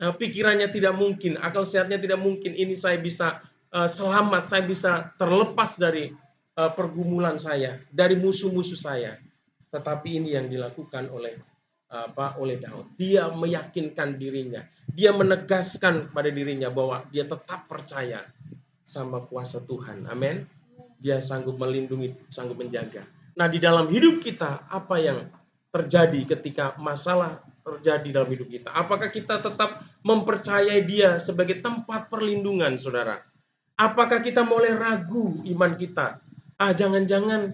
[SPEAKER 3] pikirannya tidak mungkin, akal sehatnya tidak mungkin, ini saya bisa selamat, saya bisa terlepas dari pergumulan saya, dari musuh-musuh saya. Tetapi ini yang dilakukan oleh oleh Daud. Dia meyakinkan dirinya, dia menegaskan pada dirinya bahwa dia tetap percaya sama kuasa Tuhan. Amin. Dia sanggup melindungi, sanggup menjaga. Nah, di dalam hidup kita, apa yang terjadi ketika masalah terjadi dalam hidup kita? Apakah kita tetap mempercayai dia sebagai tempat perlindungan, saudara? Apakah kita mulai ragu iman kita? Jangan-jangan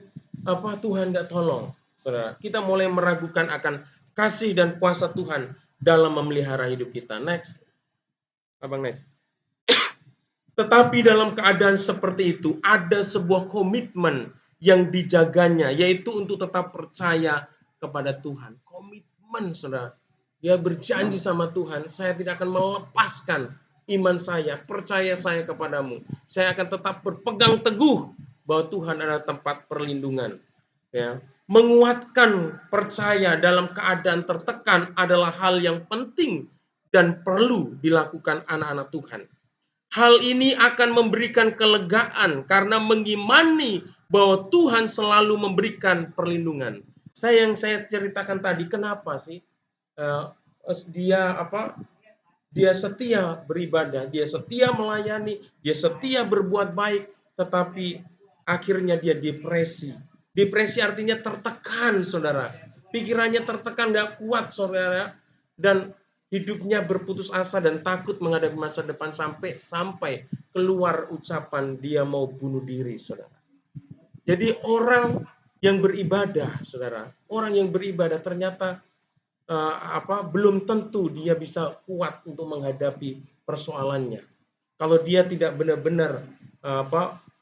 [SPEAKER 3] Tuhan nggak tolong, saudara. Kita mulai meragukan akan kasih dan kuasa Tuhan dalam memelihara hidup kita. Next, abang next. Tetapi dalam keadaan seperti itu, ada sebuah komitmen yang dijaganya, yaitu untuk tetap percaya kepada Tuhan. Komitmen, saudara. Dia berjanji sama Tuhan, saya tidak akan melepaskan iman saya, percaya saya kepadamu. Saya akan tetap berpegang teguh bahwa Tuhan adalah tempat perlindungan. Ya. Menguatkan percaya dalam keadaan tertekan adalah hal yang penting dan perlu dilakukan anak-anak Tuhan. Hal ini akan memberikan kelegaan karena mengimani bahwa Tuhan selalu memberikan perlindungan. Yang saya ceritakan tadi, kenapa sih dia dia setia beribadah, dia setia melayani, dia setia berbuat baik, tetapi akhirnya dia depresi. Depresi artinya tertekan, saudara. Pikirannya tertekan, gak kuat, saudara. Dan hidupnya berputus asa dan takut menghadapi masa depan sampai keluar ucapan dia mau bunuh diri, saudara. Jadi orang yang beribadah, saudara, orang yang beribadah ternyata belum tentu dia bisa kuat untuk menghadapi persoalannya. Kalau dia tidak benar-benar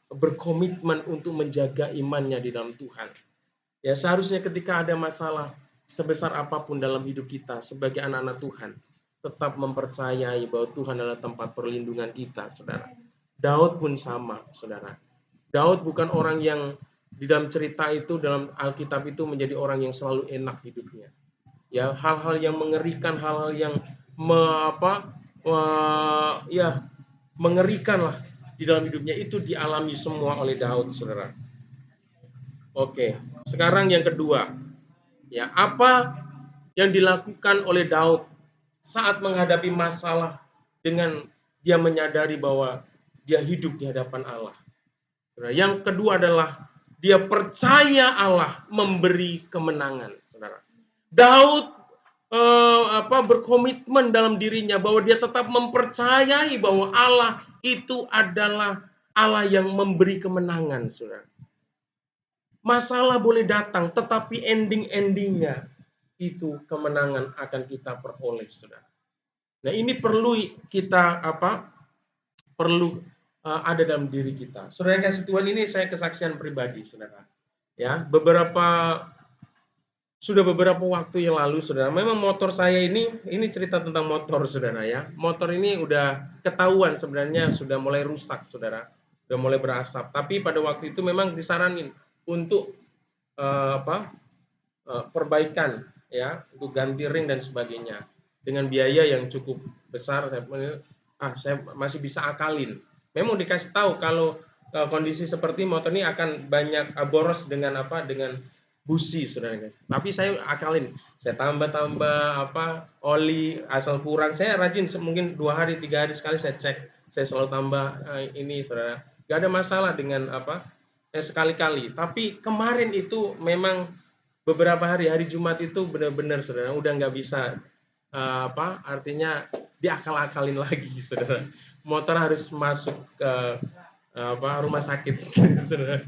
[SPEAKER 3] berkomitmen untuk menjaga imannya di dalam Tuhan. Ya, seharusnya ketika ada masalah sebesar apapun dalam hidup kita sebagai anak-anak Tuhan, tetap mempercayai bahwa Tuhan adalah tempat perlindungan kita, saudara. Daud pun sama, saudara. Daud bukan orang yang di dalam cerita itu, dalam Alkitab itu menjadi orang yang selalu enak hidupnya. Ya, hal-hal yang mengerikan, hal-hal yang mengerikan lah di dalam hidupnya itu dialami semua oleh Daud, saudara. Oke, sekarang yang kedua, ya, apa yang dilakukan oleh Daud saat menghadapi masalah dengan dia menyadari bahwa dia hidup di hadapan Allah. Yang kedua adalah dia percaya Allah memberi kemenangan, saudara. Daud berkomitmen dalam dirinya bahwa dia tetap mempercayai bahwa Allah itu adalah Allah yang memberi kemenangan, saudara. Masalah boleh datang, tetapi ending-endingnya itu kemenangan akan kita peroleh, saudara. Nah, ini perlu kita perlu ada dalam diri kita. Saudara yang kasih Tuhan, ini saya kesaksian pribadi, saudara. Ya, sudah beberapa waktu yang lalu, saudara. Memang motor saya ini cerita tentang motor, saudara ya. Motor ini udah ketahuan sebenarnya sudah mulai rusak, saudara. Sudah mulai berasap. Tapi pada waktu itu memang disaranin untuk perbaikan, ya, untuk ganti ring dan sebagainya. Dengan biaya yang cukup besar, saya masih bisa akalin. Memang dikasih tahu kalau kondisi seperti motor ini akan banyak boros dengan busi, saudara guys. Tapi saya akalin, saya tambah oli, asal kurang saya rajin, mungkin 2 hari 3 hari sekali saya cek, saya selalu tambah ini, saudara. Gak ada masalah dengan sekali-kali. Tapi kemarin itu memang beberapa hari Jumat itu benar-benar, saudara, udah nggak bisa artinya diakal-akalin lagi, saudara. Motor harus masuk ke rumah sakit, saudara,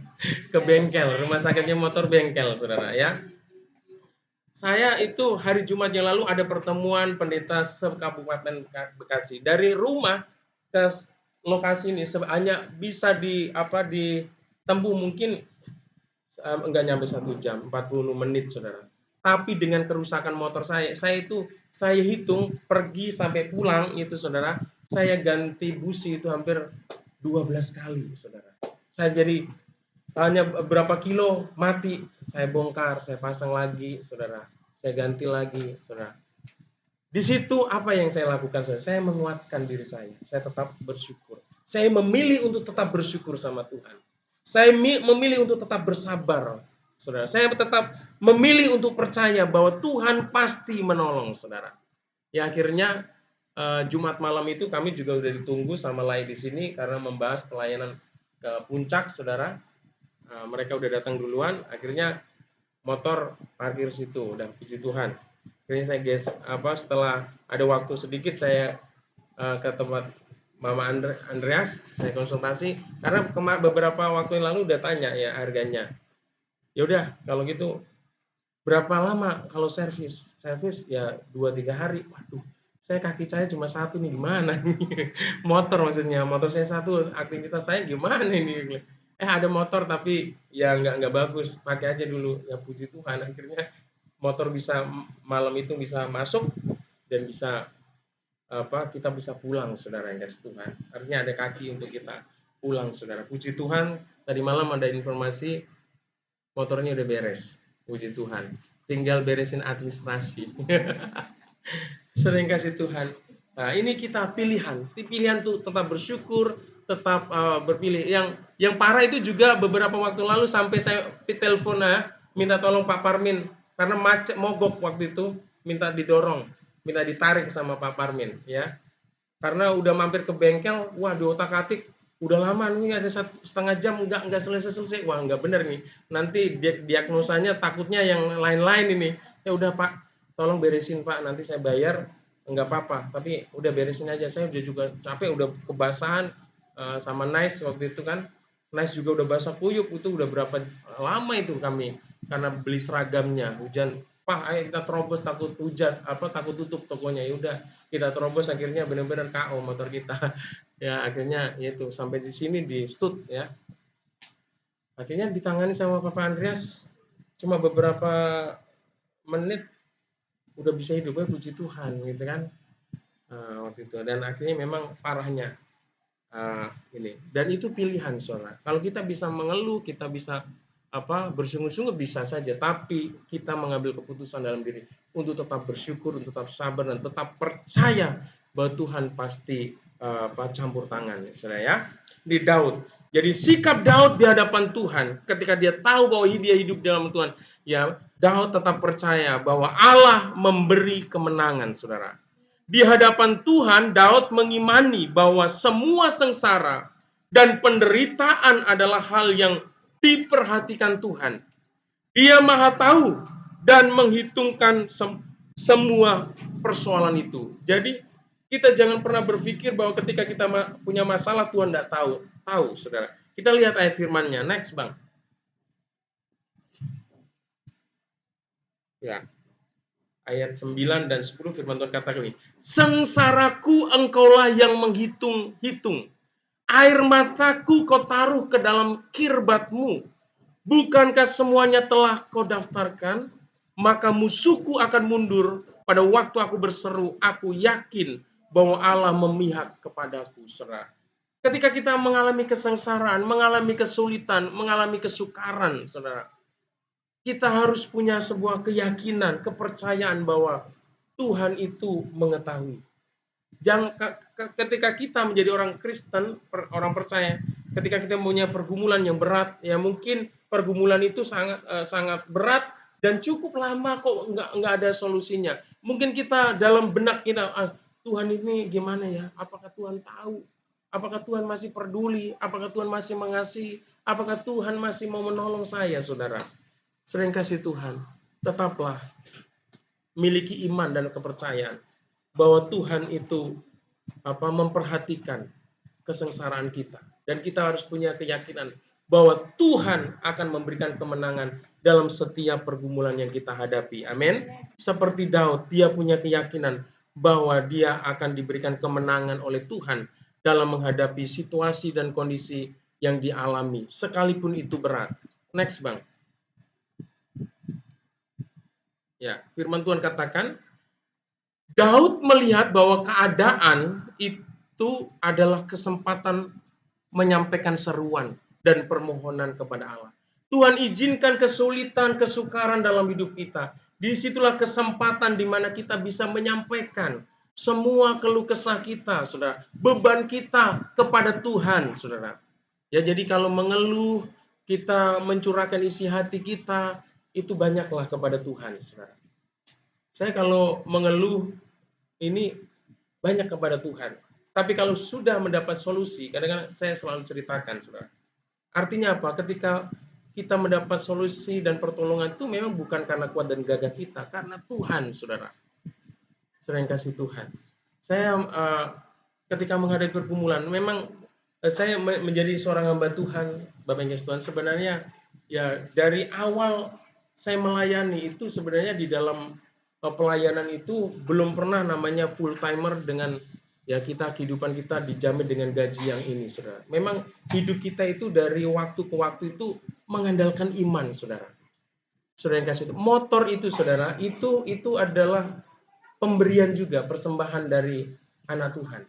[SPEAKER 3] ke bengkel, rumah sakitnya motor bengkel, saudara ya. Saya itu hari Jumat yang lalu ada pertemuan pendeta se-Kabupaten Bekasi. Dari rumah ke lokasi ini hanya bisa ditempuh mungkin enggak nyampe 1 jam, 40 menit, saudara. Tapi dengan kerusakan motor saya hitung pergi sampai pulang itu, saudara, saya ganti busi itu hampir 12 kali, saudara. Saya jadi hanya berapa kilo mati, saya bongkar, saya pasang lagi, saudara. Saya ganti lagi, saudara. Di situ apa yang saya lakukan, saudara? Saya menguatkan diri saya tetap bersyukur. Saya memilih untuk tetap bersyukur sama Tuhan. Saya memilih untuk tetap bersabar, saudara. Saya tetap memilih untuk percaya bahwa Tuhan pasti menolong, saudara. Ya akhirnya Jumat malam itu kami juga udah ditunggu sama Lai di sini karena membahas pelayanan ke puncak, saudara. Mereka udah datang duluan, akhirnya motor parkir situ, udah puji Tuhan. Akhirnya saya setelah ada waktu sedikit saya ke tempat Mama Andreas, saya konsultasi karena beberapa waktu yang lalu udah tanya ya harganya. Ya udah kalau gitu berapa lama kalau servis? Servis ya 2-3 hari. Waduh, kaki saya cuma satu nih, gimana nih? Motor maksudnya, motor saya satu, aktivitas saya gimana ini? Ada motor tapi ya nggak bagus, pakai aja dulu. Ya puji Tuhan, akhirnya motor bisa malam itu bisa masuk dan bisa kita bisa pulang, saudara, yang kasih Tuhan. Artinya ada kaki untuk kita pulang, saudara. Puji Tuhan, tadi malam ada informasi motornya udah beres. Puji Tuhan. Tinggal beresin administrasi. Sering kasih Tuhan. Nah, ini kita pilihan. Pilihan tuh tetap bersyukur, tetap berpilih. Yang parah itu juga beberapa waktu lalu sampai saya telepon minta tolong Pak Parmin karena macet mogok waktu itu, minta didorong, minta ditarik sama Pak Parmin ya. Karena udah mampir ke bengkel, wah di otak-atik udah lama nih ada 1,5 jam nggak selesai. Wah nggak bener nih. Nanti diagnosanya takutnya yang lain-lain ini. Ya udah Pak, tolong beresin Pak, nanti saya bayar nggak apa-apa. Tapi udah beresin aja, saya udah juga capek, udah kebasahan sama Nice waktu itu kan. Nice juga udah basah kuyup, itu udah berapa lama itu kami karena beli seragamnya. Hujan, Pak, ayo kita terobos, takut hujan, takut tutup tokonya. Ya udah kita terobos, akhirnya benar-benar KO motor kita. Ya akhirnya itu sampai di sini di stud ya. Akhirnya ditangani sama Papa Andreas cuma beberapa menit udah bisa hidup, puji Tuhan gitu kan. Waktu itu dan akhirnya memang parahnya ini dan itu pilihan, saudara. Kalau kita bisa mengeluh, kita bisa bersungut-sungut bisa saja, tapi kita mengambil keputusan dalam diri untuk tetap bersyukur, untuk tetap sabar dan tetap percaya bahwa Tuhan pasti campur tangan, saudara ya. Di Daud, jadi sikap Daud di hadapan Tuhan ketika dia tahu bahwa dia hidup dalam Tuhan, ya Daud tetap percaya bahwa Allah memberi kemenangan, saudara. Di hadapan Tuhan, Daud mengimani bahwa semua sengsara dan penderitaan adalah hal yang diperhatikan Tuhan. Dia maha tahu dan menghitungkan semua persoalan itu. Jadi kita jangan pernah berpikir bahwa ketika kita punya masalah Tuhan tidak tahu. Tahu, saudara. Kita lihat ayat firman-Nya. Next, Bang. Ya. Ayat 9 dan 10 firman Tuhan katakan ini. Sengsaraku engkaulah yang menghitung-hitung. Air mataku kau taruh ke dalam kirbatmu. Bukankah semuanya telah kau daftarkan? Maka musuhku akan mundur pada waktu aku berseru. Aku yakin bahwa Allah memihak kepadaku, saudara. Ketika kita mengalami kesengsaraan, mengalami kesulitan, mengalami kesukaran, saudara, kita harus punya sebuah keyakinan, kepercayaan bahwa Tuhan itu mengetahui. Ketika kita menjadi orang Kristen, orang percaya, ketika kita punya pergumulan yang berat, ya mungkin pergumulan itu sangat berat dan cukup lama kok nggak ada solusinya. Mungkin kita dalam benak kita, Tuhan ini gimana ya? Apakah Tuhan tahu? Apakah Tuhan masih peduli? Apakah Tuhan masih mengasihi? Apakah Tuhan masih mau menolong saya, saudara? Sering kasih Tuhan, tetaplah miliki iman dan kepercayaan bahwa Tuhan itu memperhatikan kesengsaraan kita. Dan kita harus punya keyakinan bahwa Tuhan akan memberikan kemenangan dalam setiap pergumulan yang kita hadapi. Amin. Seperti Daud, dia punya keyakinan bahwa dia akan diberikan kemenangan oleh Tuhan dalam menghadapi situasi dan kondisi yang dialami, sekalipun itu berat. Next, Bang. Ya, firman Tuhan katakan, Daud melihat bahwa keadaan itu adalah kesempatan menyampaikan seruan dan permohonan kepada Allah. Tuhan izinkan kesulitan, kesukaran dalam hidup kita. Disitulah kesempatan di mana kita bisa menyampaikan semua keluh kesah kita, saudara. Beban kita kepada Tuhan, saudara. Ya, jadi kalau mengeluh, kita mencurahkan isi hati kita, itu banyaklah kepada Tuhan, saudara. Saya kalau mengeluh ini banyak kepada Tuhan. Tapi kalau sudah mendapat solusi, kadang-kadang saya selalu ceritakan, saudara. Artinya apa? Ketika kita mendapat solusi dan pertolongan itu memang bukan karena kuat dan gagah kita, karena Tuhan, saudara. Saudara yang kasih Tuhan. Saya ketika menghadapi pergumulan, memang saya menjadi seorang hamba Tuhan, Bapak yang kasih Tuhan. Sebenarnya ya dari awal saya melayani itu sebenarnya di dalam pelayanan itu belum pernah namanya full timer dengan ya kehidupan kita dijamin dengan gaji yang ini, saudara. Memang hidup kita itu dari waktu ke waktu itu mengandalkan iman, saudara. Saudara yang kasih Tuhan. Motor itu, saudara, itu adalah pemberian juga, persembahan dari anak Tuhan.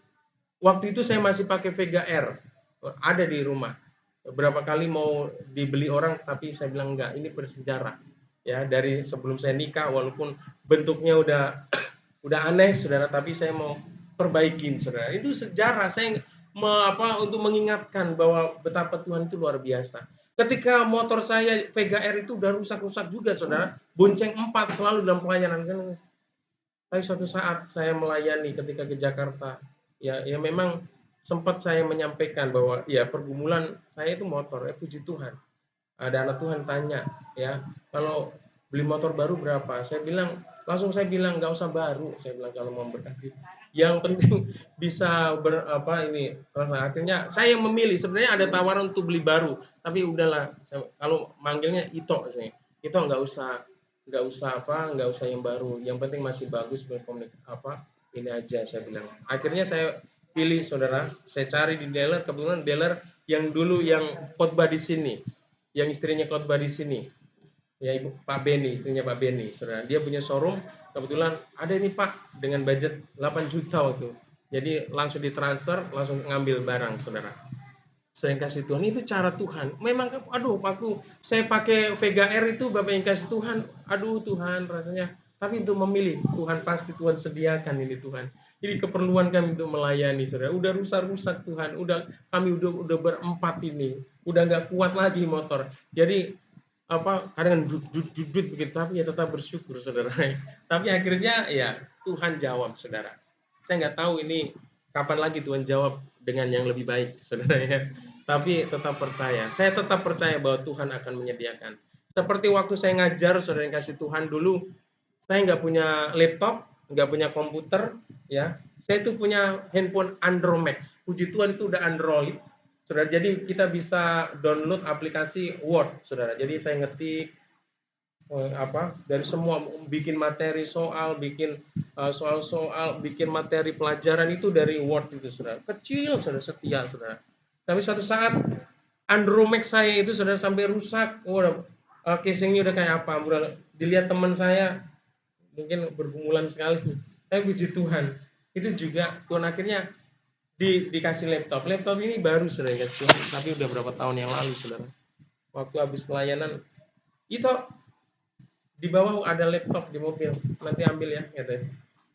[SPEAKER 3] Waktu itu saya masih pakai Vega R, ada di rumah. Berapa kali mau dibeli orang, tapi saya bilang enggak, ini bersejarah. Ya, dari sebelum saya nikah, walaupun bentuknya udah aneh, saudara, tapi saya mau perbaikin, saudara. Itu sejarah. Saya untuk mengingatkan bahwa betapa Tuhan itu luar biasa. Ketika motor saya Vega R itu udah rusak-rusak juga, saudara. Bonceng 4 selalu dalam pelayanan kan. Tapi suatu saat saya melayani ketika ke Jakarta, ya memang sempat saya menyampaikan bahwa ya pergumulan saya itu motor, puji Tuhan. Ada anak Tuhan tanya, ya kalau beli motor baru berapa? Langsung saya bilang nggak usah baru, saya bilang kalau mau berkati. Yang penting bisa akhirnya saya memilih. Sebenarnya ada tawaran untuk beli baru, tapi udahlah. Kalau manggilnya Ito, Ito nggak usah yang baru. Yang penting masih bagus ini aja saya bilang. Akhirnya saya pilih, saudara. Saya cari di dealer, kebetulan dealer yang dulu yang khotbah di sini, yang istrinya khotbah di sini, ya Pak Beni, istrinya Pak Beni, saudara. Dia punya showroom, kebetulan ada ini Pak dengan budget 8 juta waktu. Jadi langsung ditransfer, langsung ngambil barang, saudara. Saya kasih Tuhan, itu cara Tuhan. Memang, saya pakai Vega R itu Bapak yang kasih Tuhan, aduh Tuhan rasanya. Tapi untuk memilih, Tuhan pasti Tuhan sediakan ini Tuhan. Jadi keperluan kami untuk melayani, saudara. Udah rusak-rusak Tuhan, kami udah berempat ini, udah nggak kuat lagi motor. Jadi kadang dudut begitu, tapi ya tetap bersyukur, saudara. Tapi akhirnya ya Tuhan jawab, saudara. Saya nggak tahu ini kapan lagi Tuhan jawab dengan yang lebih baik, saudara ya. Tapi tetap percaya. Saya tetap percaya bahwa Tuhan akan menyediakan. Seperti waktu saya ngajar, saudara yang kasih Tuhan, dulu saya nggak punya laptop, nggak punya komputer, ya. Saya itu punya handphone Andromax. Puji Tuhan itu udah Android, saudara. Jadi kita bisa download aplikasi Word, saudara. Jadi saya ngetik dari semua, bikin materi soal, bikin soal-soal, bikin materi pelajaran itu dari Word itu, saudara. Kecil, saudara, setia, saudara. Tapi suatu saat Andromax saya itu, saudara, sampai rusak. Casingnya udah kayak apa? Udah dilihat teman saya, mungkin bergumulan sekali. Tapi puji Tuhan, itu juga Tuhan akhirnya dikasih laptop. Laptop ini baru, saudara, kasih Tuhan. Tapi udah berapa tahun yang lalu, saudara. Waktu habis pelayanan, itu di bawah ada laptop di mobil, nanti ambil ya, katanya.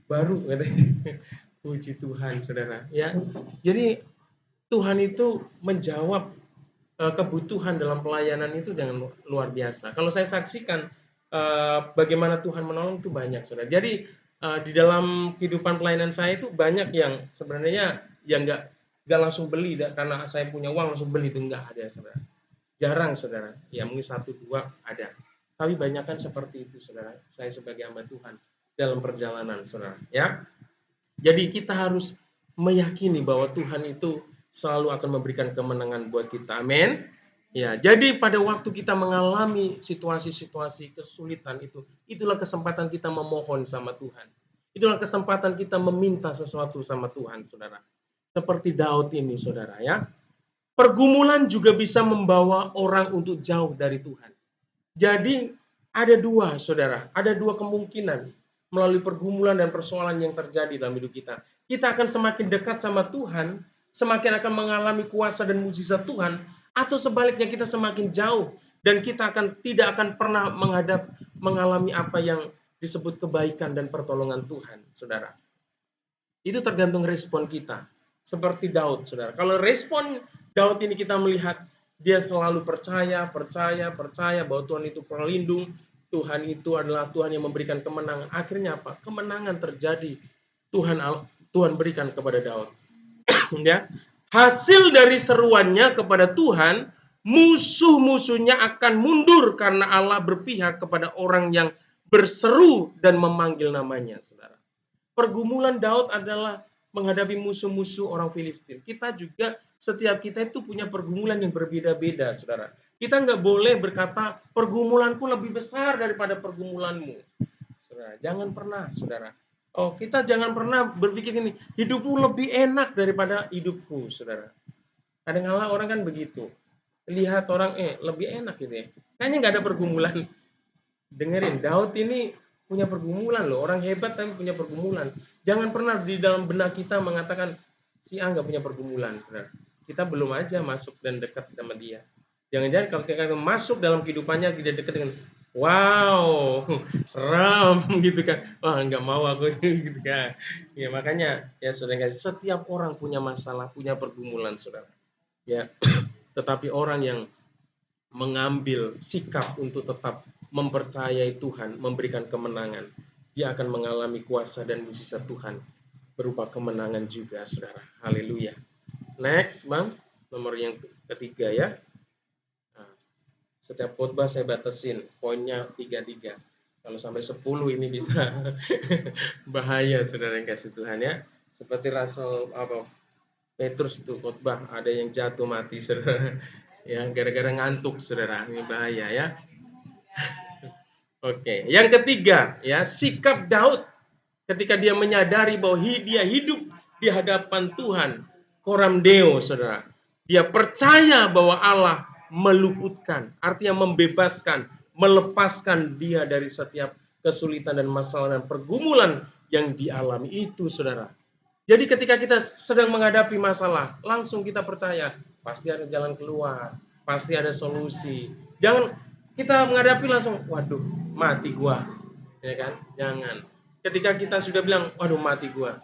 [SPEAKER 3] Baru, katanya. Puji Tuhan, saudara. Ya, jadi Tuhan itu menjawab kebutuhan dalam pelayanan itu dengan luar biasa. Kalau saya saksikan bagaimana Tuhan menolong itu banyak, saudara. Jadi di dalam kehidupan pelayanan saya itu banyak yang sebenarnya yang nggak langsung beli, karena saya punya uang langsung beli, itu nggak ada, saudara. Jarang, saudara. Ya mungkin 1-2 ada. Tapi banyak kan seperti itu, saudara. Saya sebagai hamba Tuhan dalam perjalanan, saudara. Ya, jadi kita harus meyakini bahwa Tuhan itu selalu akan memberikan kemenangan buat kita. Amin. Ya, jadi pada waktu kita mengalami situasi-situasi kesulitan itu, itulah kesempatan kita memohon sama Tuhan. Itulah kesempatan kita meminta sesuatu sama Tuhan, saudara. Seperti Daud ini, saudara, ya. Pergumulan juga bisa membawa orang untuk jauh dari Tuhan. Jadi ada dua, saudara, ada dua kemungkinan melalui pergumulan dan persoalan yang terjadi dalam hidup kita. Kita akan semakin dekat sama Tuhan, semakin akan mengalami kuasa dan mujizat Tuhan, atau sebaliknya kita semakin jauh dan kita tidak akan pernah mengalami apa yang disebut kebaikan dan pertolongan Tuhan, saudara. Itu tergantung respon kita. Seperti Daud, saudara. Kalau respon Daud ini kita melihat, Dia selalu percaya bahwa Tuhan itu pelindung, Tuhan itu adalah Tuhan yang memberikan kemenangan. Akhirnya apa? Kemenangan terjadi. Tuhan berikan kepada Daud. Ya. Hasil dari seruannya kepada Tuhan, musuh-musuhnya akan mundur karena Allah berpihak kepada orang yang berseru dan memanggil namanya, saudara. Pergumulan Daud adalah menghadapi musuh-musuh orang Filistin. Setiap kita itu punya pergumulan yang berbeda-beda, saudara. Kita nggak boleh berkata pergumulanku lebih besar daripada pergumulanmu, saudara. Jangan pernah, saudara. Kita jangan pernah berpikir ini, hidupmu lebih enak daripada hidupku, saudara. Kadang-kala orang kan begitu. Lihat orang, lebih enak gitu ya. Kayaknya nggak ada pergumulan. Dengerin, Daud ini punya pergumulan loh. Orang hebat tapi punya pergumulan. Jangan pernah di dalam benak kita mengatakan, si A nggak punya pergumulan, saudara. Kita belum aja masuk dan dekat sama dia. Jangan-jangan kalau kita masuk dalam kehidupannya, tidak dekat dengan, wow, seram gitu kan. Wah, nggak mau aku gitu kan. Ya makanya, ya saudara, setiap orang punya masalah, punya pergumulan, saudara. Ya, tetapi orang yang mengambil sikap untuk tetap mempercayai Tuhan, memberikan kemenangan, dia akan mengalami kuasa dan mujizat Tuhan berupa kemenangan juga, saudara. Haleluya. Next, Bang, nomor yang ketiga ya. Nah, setiap khotbah saya batasin, poinnya 3-3. Kalau sampai 10 ini bisa bahaya, saudara yang kasih Tuhan ya. Seperti Rasul Petrus itu khotbah, ada yang jatuh mati, saudara. Ya, gara-gara ngantuk, saudara. Ini bahaya ya. Oke, yang ketiga ya, sikap Daud ketika dia menyadari bahwa dia hidup di hadapan Tuhan, coram Deo, saudara. Dia percaya bahwa Allah meluputkan, artinya membebaskan, melepaskan dia dari setiap kesulitan dan masalah dan pergumulan yang dialami itu, saudara. Jadi ketika kita sedang menghadapi masalah, langsung kita percaya, pasti ada jalan keluar, pasti ada solusi. Jangan kita menghadapi langsung, waduh, mati gua. Ya kan? Jangan. Ketika kita sudah bilang, waduh, mati gua.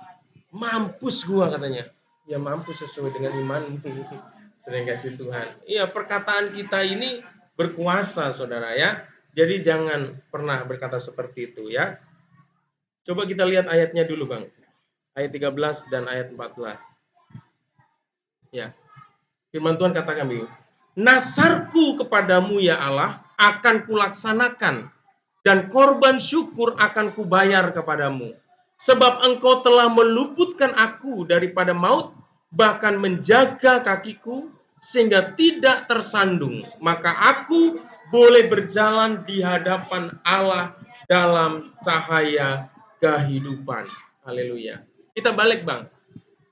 [SPEAKER 3] Mampus gua katanya. Ya mampus sesuai dengan iman. Sering kasih Tuhan. Iya, perkataan kita ini berkuasa, saudara ya. Jadi jangan pernah berkata seperti itu ya. Coba kita lihat ayatnya dulu, Bang. Ayat 13 dan ayat 14. Ya. Firman Tuhan katakan begini. Nasarku kepadamu ya Allah akan kulaksanakan dan korban syukur akan kubayar kepadamu. Sebab engkau telah meluputkan aku daripada maut, bahkan menjaga kakiku sehingga tidak tersandung. Maka aku boleh berjalan di hadapan Allah dalam cahaya kehidupan. Haleluya. Kita balik, Bang,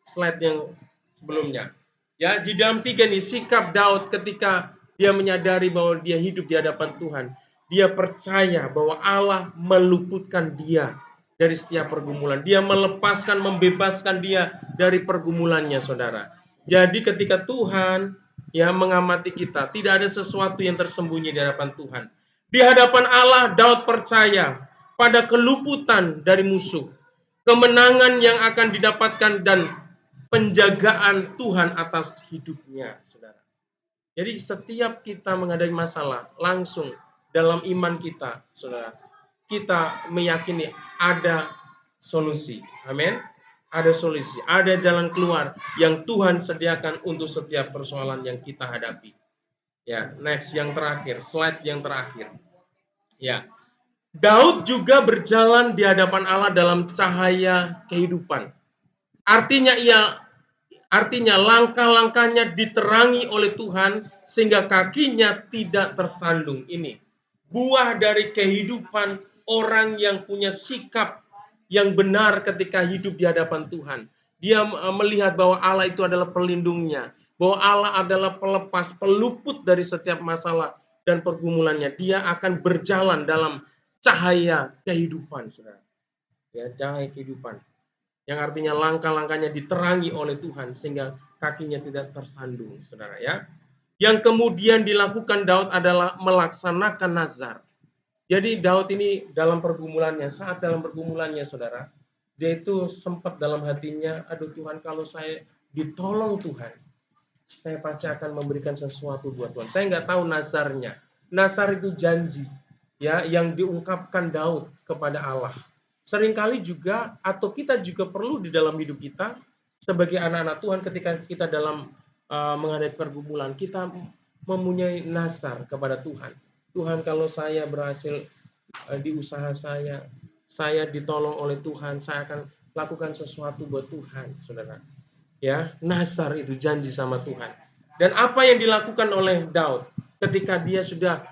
[SPEAKER 3] slide yang sebelumnya. Ya, di dalam 3 nih, sikap Daud ketika dia menyadari bahwa dia hidup di hadapan Tuhan. Dia percaya bahwa Allah meluputkan dia dari setiap pergumulan. Dia melepaskan, membebaskan dia dari pergumulannya, saudara. Jadi ketika Tuhan ya mengamati kita, tidak ada sesuatu yang tersembunyi di hadapan Tuhan. Di hadapan Allah, Daud percaya pada keluputan dari musuh, kemenangan yang akan didapatkan dan penjagaan Tuhan atas hidupnya, saudara. Jadi setiap kita menghadapi masalah, langsung dalam iman kita, saudara, kita meyakini ada solusi. Amin. Ada solusi, ada jalan keluar yang Tuhan sediakan untuk setiap persoalan yang kita hadapi. Ya, next, yang terakhir, slide yang terakhir. Ya, Daud juga berjalan di hadapan Allah dalam cahaya kehidupan. Artinya langkah-langkahnya diterangi oleh Tuhan sehingga kakinya tidak tersandung. Ini buah dari kehidupan orang yang punya sikap yang benar ketika hidup di hadapan Tuhan. Dia melihat bahwa Allah itu adalah pelindungnya, bahwa Allah adalah pelepas, peluput dari setiap masalah dan pergumulannya. Dia akan berjalan dalam cahaya kehidupan, saudara. Ya, cahaya kehidupan. Yang artinya langkah-langkahnya diterangi oleh Tuhan sehingga kakinya tidak tersandung, saudara ya. Yang kemudian dilakukan Daud adalah melaksanakan nazar. Jadi Daud ini dalam pergumulannya, saat dalam pergumulannya, saudara, dia itu sempat dalam hatinya, aduh Tuhan, kalau saya ditolong Tuhan, saya pasti akan memberikan sesuatu buat Tuhan. Saya nggak tahu nazarnya. Nazar itu janji, ya, yang diungkapkan Daud kepada Allah. Seringkali juga, atau kita juga perlu di dalam hidup kita sebagai anak-anak Tuhan, ketika kita dalam menghadapi pergumulan, kita mempunyai nazar kepada Tuhan. Tuhan, kalau saya berhasil di usaha saya ditolong oleh Tuhan, saya akan lakukan sesuatu buat Tuhan, saudara. Ya, nazar itu janji sama Tuhan. Dan apa yang dilakukan oleh Daud ketika dia sudah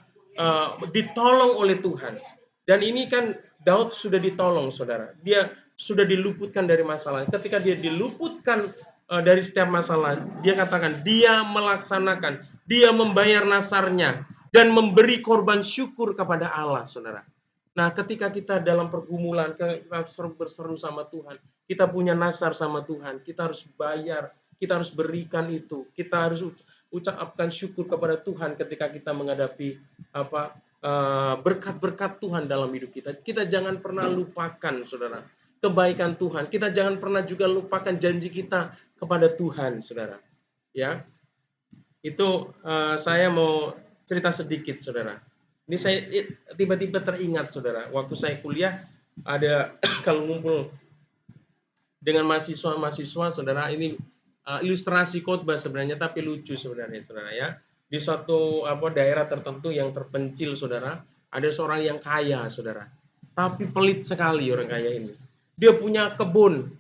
[SPEAKER 3] ditolong oleh Tuhan. Dan ini kan Daud sudah ditolong, saudara. Dia sudah diluputkan dari masalah. Ketika dia diluputkan dari setiap masalah, dia katakan dia melaksanakan, dia membayar nasarnya dan memberi korban syukur kepada Allah, saudara. Nah, ketika kita dalam pergumulan, kita berseru sama Tuhan, kita punya nasar sama Tuhan, kita harus bayar, kita harus berikan itu, kita harus ucapkan syukur kepada Tuhan ketika kita menghadapi berkat-berkat Tuhan dalam hidup kita. Kita jangan pernah lupakan, saudara, kebaikan Tuhan. Kita jangan pernah juga lupakan janji kita kepada Tuhan, saudara. Ya, itu saya mau cerita sedikit, saudara. Ini saya tiba-tiba teringat, saudara, waktu saya kuliah ada kalau ngumpul dengan mahasiswa-mahasiswa, saudara, ini ilustrasi khotbah sebenarnya, tapi lucu sebenarnya, saudara, ya. Di suatu daerah tertentu yang terpencil, saudara, ada seorang yang kaya, saudara, tapi pelit sekali orang kaya ini. Dia punya kebun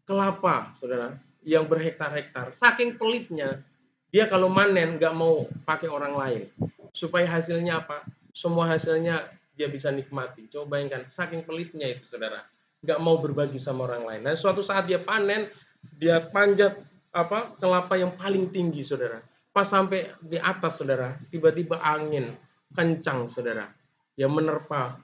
[SPEAKER 3] kelapa, saudara, yang berhektar-hektar. Saking pelitnya, dia kalau manen nggak mau pakai orang lain, supaya hasilnya apa? Semua hasilnya dia bisa nikmati. Coba bayangkan, saking pelitnya itu, saudara, nggak mau berbagi sama orang lain. Nah, suatu saat dia panen, dia panjat kelapa yang paling tinggi, saudara. Pas sampai di atas, saudara, tiba-tiba angin kencang, saudara, yang menerpa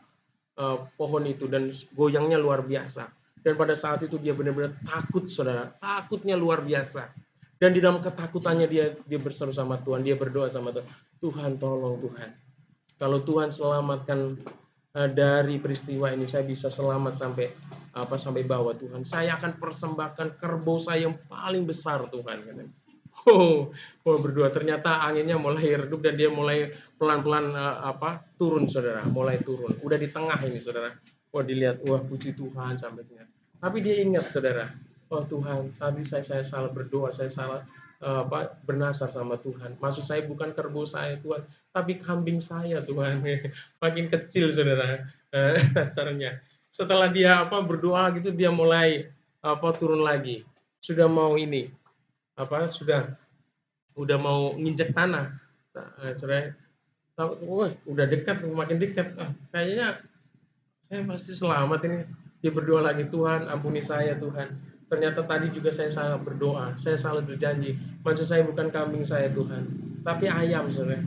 [SPEAKER 3] pohon itu dan goyangnya luar biasa. Dan pada saat itu dia benar-benar takut, saudara, takutnya luar biasa. Dan di dalam ketakutannya dia berseru sama Tuhan, dia berdoa sama Tuhan, Tuhan tolong Tuhan. Kalau Tuhan selamatkan dari peristiwa ini, saya bisa selamat sampai bawah Tuhan. Saya akan persembahkan kerbau saya yang paling besar Tuhan. Berdoa, ternyata anginnya mulai redup dan dia mulai pelan-pelan turun, saudara, mulai turun. Udah di tengah ini, saudara. Dilihat, puji Tuhan sampai sini. Tapi dia ingat, saudara, Tuhan, tadi saya salah berdoa, saya salah bernasar sama Tuhan. Maksud saya bukan kerbau saya, Tuhan, tapi kambing saya, Tuhan. Makin kecil, saudara, dasarnya. Setelah dia berdoa gitu, dia mulai turun lagi. Sudah mau ini, udah mau nginjek tanah. Saudara, udah dekat, makin dekat. Kayaknya saya pasti selamat ini. Dia berdoa lagi, Tuhan ampuni saya, Tuhan. Ternyata tadi juga saya salah berdoa, saya salah berjanji. Maksud saya bukan kambing saya, Tuhan, tapi ayam, saudara.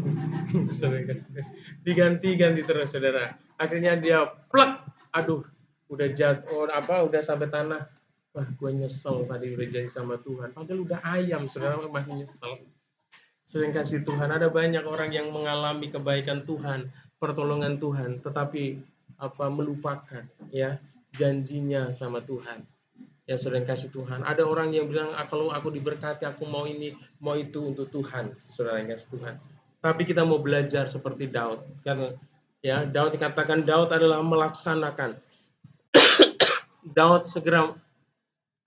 [SPEAKER 3] Diganti-ganti terus, saudara. Akhirnya dia plek, aduh, udah jatuh, udah sampai tanah. Wah, gue nyesel tadi udah janji sama Tuhan. Padahal udah ayam, saudara, masih nyesel. Sering kasih Tuhan, ada banyak orang yang mengalami kebaikan Tuhan, pertolongan Tuhan, tetapi melupakan ya janjinya sama Tuhan. Ya, sering kasih Tuhan. Ada orang yang bilang, kalau aku diberkati, aku mau ini, mau itu untuk Tuhan, saudara yang kasih Tuhan. Tapi kita mau belajar seperti Daud, karena ya Daud dikatakan Daud adalah melaksanakan. Daud segera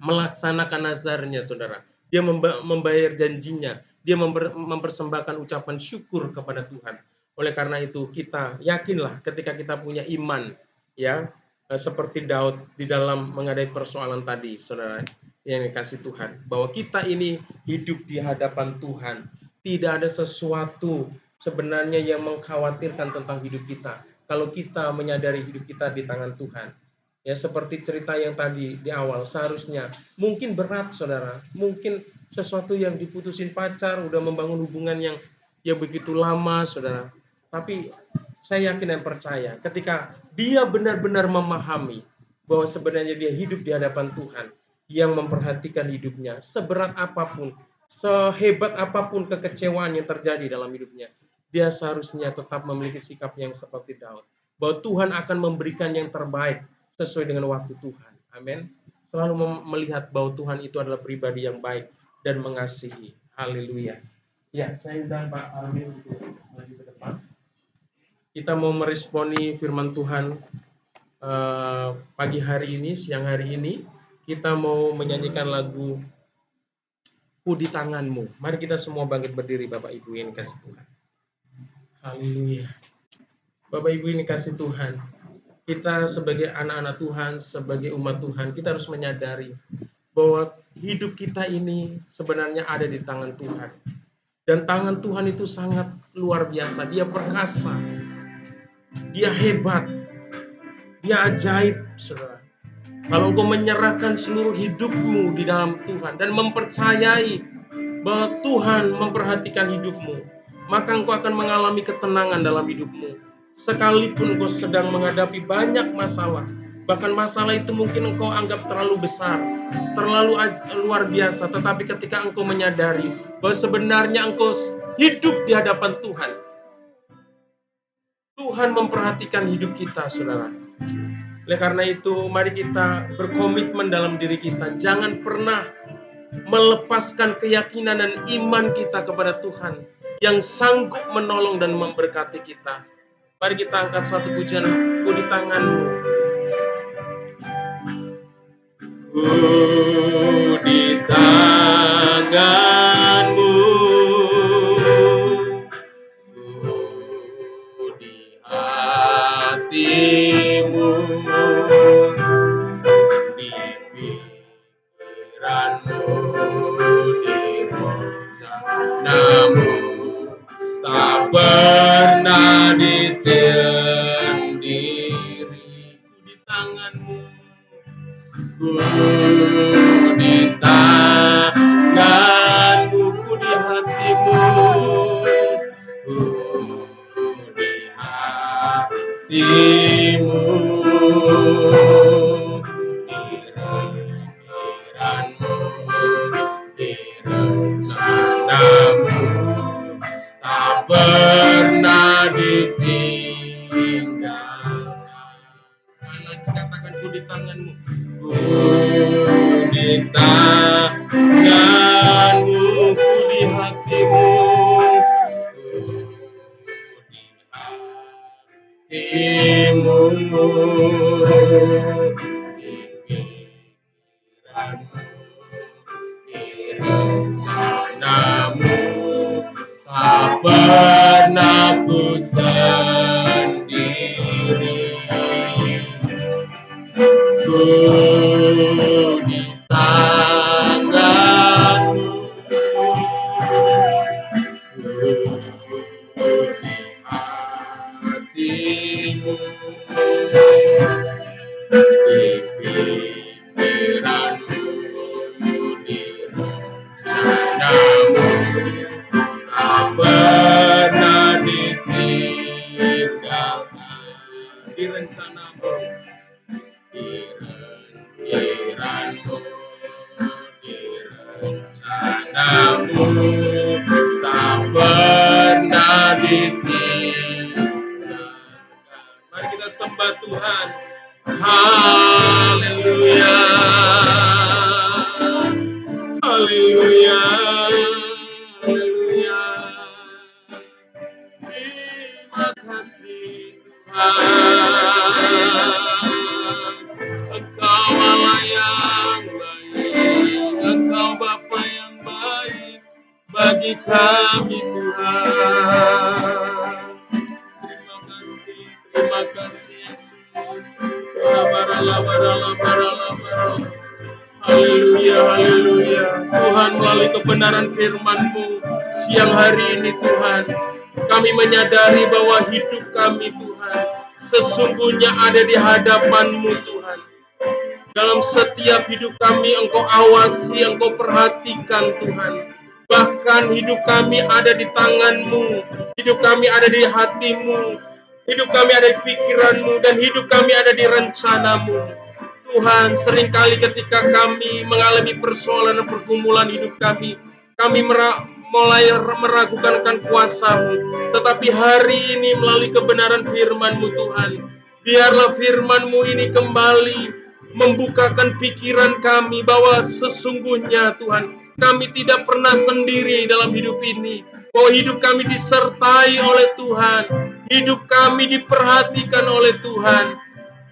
[SPEAKER 3] melaksanakan nazarnya, saudara. Dia membayar janjinya. Dia mempersembahkan ucapan syukur kepada Tuhan. Oleh karena itu kita yakinlah ketika kita punya iman, ya, seperti Daud di dalam menghadapi persoalan tadi, saudara yang dikasih Tuhan, bahwa kita ini hidup di hadapan Tuhan. Tidak ada sesuatu sebenarnya yang mengkhawatirkan tentang hidup kita kalau kita menyadari hidup kita di tangan Tuhan. Ya, seperti cerita yang tadi di awal, seharusnya mungkin berat, saudara, mungkin sesuatu yang diputusin pacar, udah membangun hubungan yang begitu lama, saudara. Tapi saya yakin dan percaya ketika dia benar-benar memahami bahwa sebenarnya dia hidup di hadapan Tuhan yang memperhatikan hidupnya, seberat apapun, sehebat apapun kekecewaan yang terjadi dalam hidupnya, dia seharusnya tetap memiliki sikap yang seperti Daud, bahwa Tuhan akan memberikan yang terbaik sesuai dengan waktu Tuhan. Amin. Selalu melihat bahwa Tuhan itu adalah pribadi yang baik dan mengasihi. Haleluya. Ya, saya undang Pak Armin untuk maju ke depan. Kita mau meresponi firman Tuhan pagi hari ini, siang hari ini. Kita mau menyanyikan lagu Ku di Tanganmu. Mari kita semua bangkit berdiri, Bapak Ibu yang kasih Tuhan. Haleluya. Bapak Ibu ini kasih Tuhan. Kita sebagai anak-anak Tuhan, sebagai umat Tuhan, kita harus menyadari bahwa hidup kita ini sebenarnya ada di tangan Tuhan. Dan tangan Tuhan itu sangat luar biasa. Dia perkasa. Dia hebat. Dia ajaib, saudara. Kalau engkau menyerahkan seluruh hidupmu di dalam Tuhan dan mempercayai bahwa Tuhan memperhatikan hidupmu, maka engkau akan mengalami ketenangan dalam hidupmu. Sekalipun engkau sedang menghadapi banyak masalah, bahkan masalah itu mungkin engkau anggap terlalu besar, terlalu luar biasa, tetapi ketika engkau menyadari bahwa sebenarnya engkau hidup di hadapan Tuhan, Tuhan memperhatikan hidup kita, saudara. Oleh karena itu, mari kita berkomitmen dalam diri kita. Jangan pernah melepaskan keyakinan dan iman kita kepada Tuhan yang sanggup menolong dan memberkati kita. Mari kita angkat satu pujian, Ku di Tanganmu. Ku di tanganmu, ku di hatimu, di pikiranmu, di rencanamu, tak pernah disendiri. Ku di tanganmu, ku di tanganmu, ku di hatimu, ku di hatimu, di pikiranmu, di rencanamu, tak pernah ditinggalkan. Sekali lagi katakan, ku di tanganmu. Ku di tanganmu, ku di hatimu, ku di hatimu, di pikiranmu, di rencanamu, tak pernah ku sendiri. Ku di tanganmu, ku di hatimu, di pikiranmu, di rencanamu, tak pernah ditinggalkan. Di rencanamu, di pikiranmu, di rencanamu, tak pernah ditinggalkan. Mari kita sembah Tuhan. Haleluya, haleluya, haleluya. Terima kasih Tuhan. Engkau Allah yang baik, Engkau Bapa yang baik bagi kami Tuhan. Terima kasih Yesus. Haleluya, haleluya. Tuhan, melalui kebenaran firman-Mu siang hari ini Tuhan, kami menyadari bahwa hidup kami Tuhan sesungguhnya ada di hadapan-Mu Tuhan. Dalam setiap hidup kami Engkau awasi, Engkau perhatikan Tuhan. Bahkan hidup kami ada di tangan-Mu, hidup kami ada di hati-Mu, hidup kami ada di pikiran-Mu, dan hidup kami ada di rencana-Mu. Tuhan, seringkali ketika kami mengalami persoalan dan pergumulan hidup kami mulai meragukan akan kuasa-Mu. Tetapi hari ini melalui kebenaran firman-Mu Tuhan, biarlah firman-Mu ini kembali membukakan pikiran kami bahwa sesungguhnya Tuhan, kami tidak pernah sendiri dalam hidup ini. Bahwa hidup kami disertai oleh Tuhan. Hidup kami diperhatikan oleh Tuhan.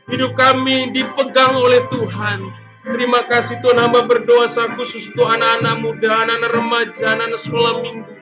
[SPEAKER 3] Hidup kami dipegang oleh Tuhan. Terima kasih Tuhan, hamba berdoa khusus untuk anak-anak muda, anak-anak remaja, anak-anak sekolah minggu.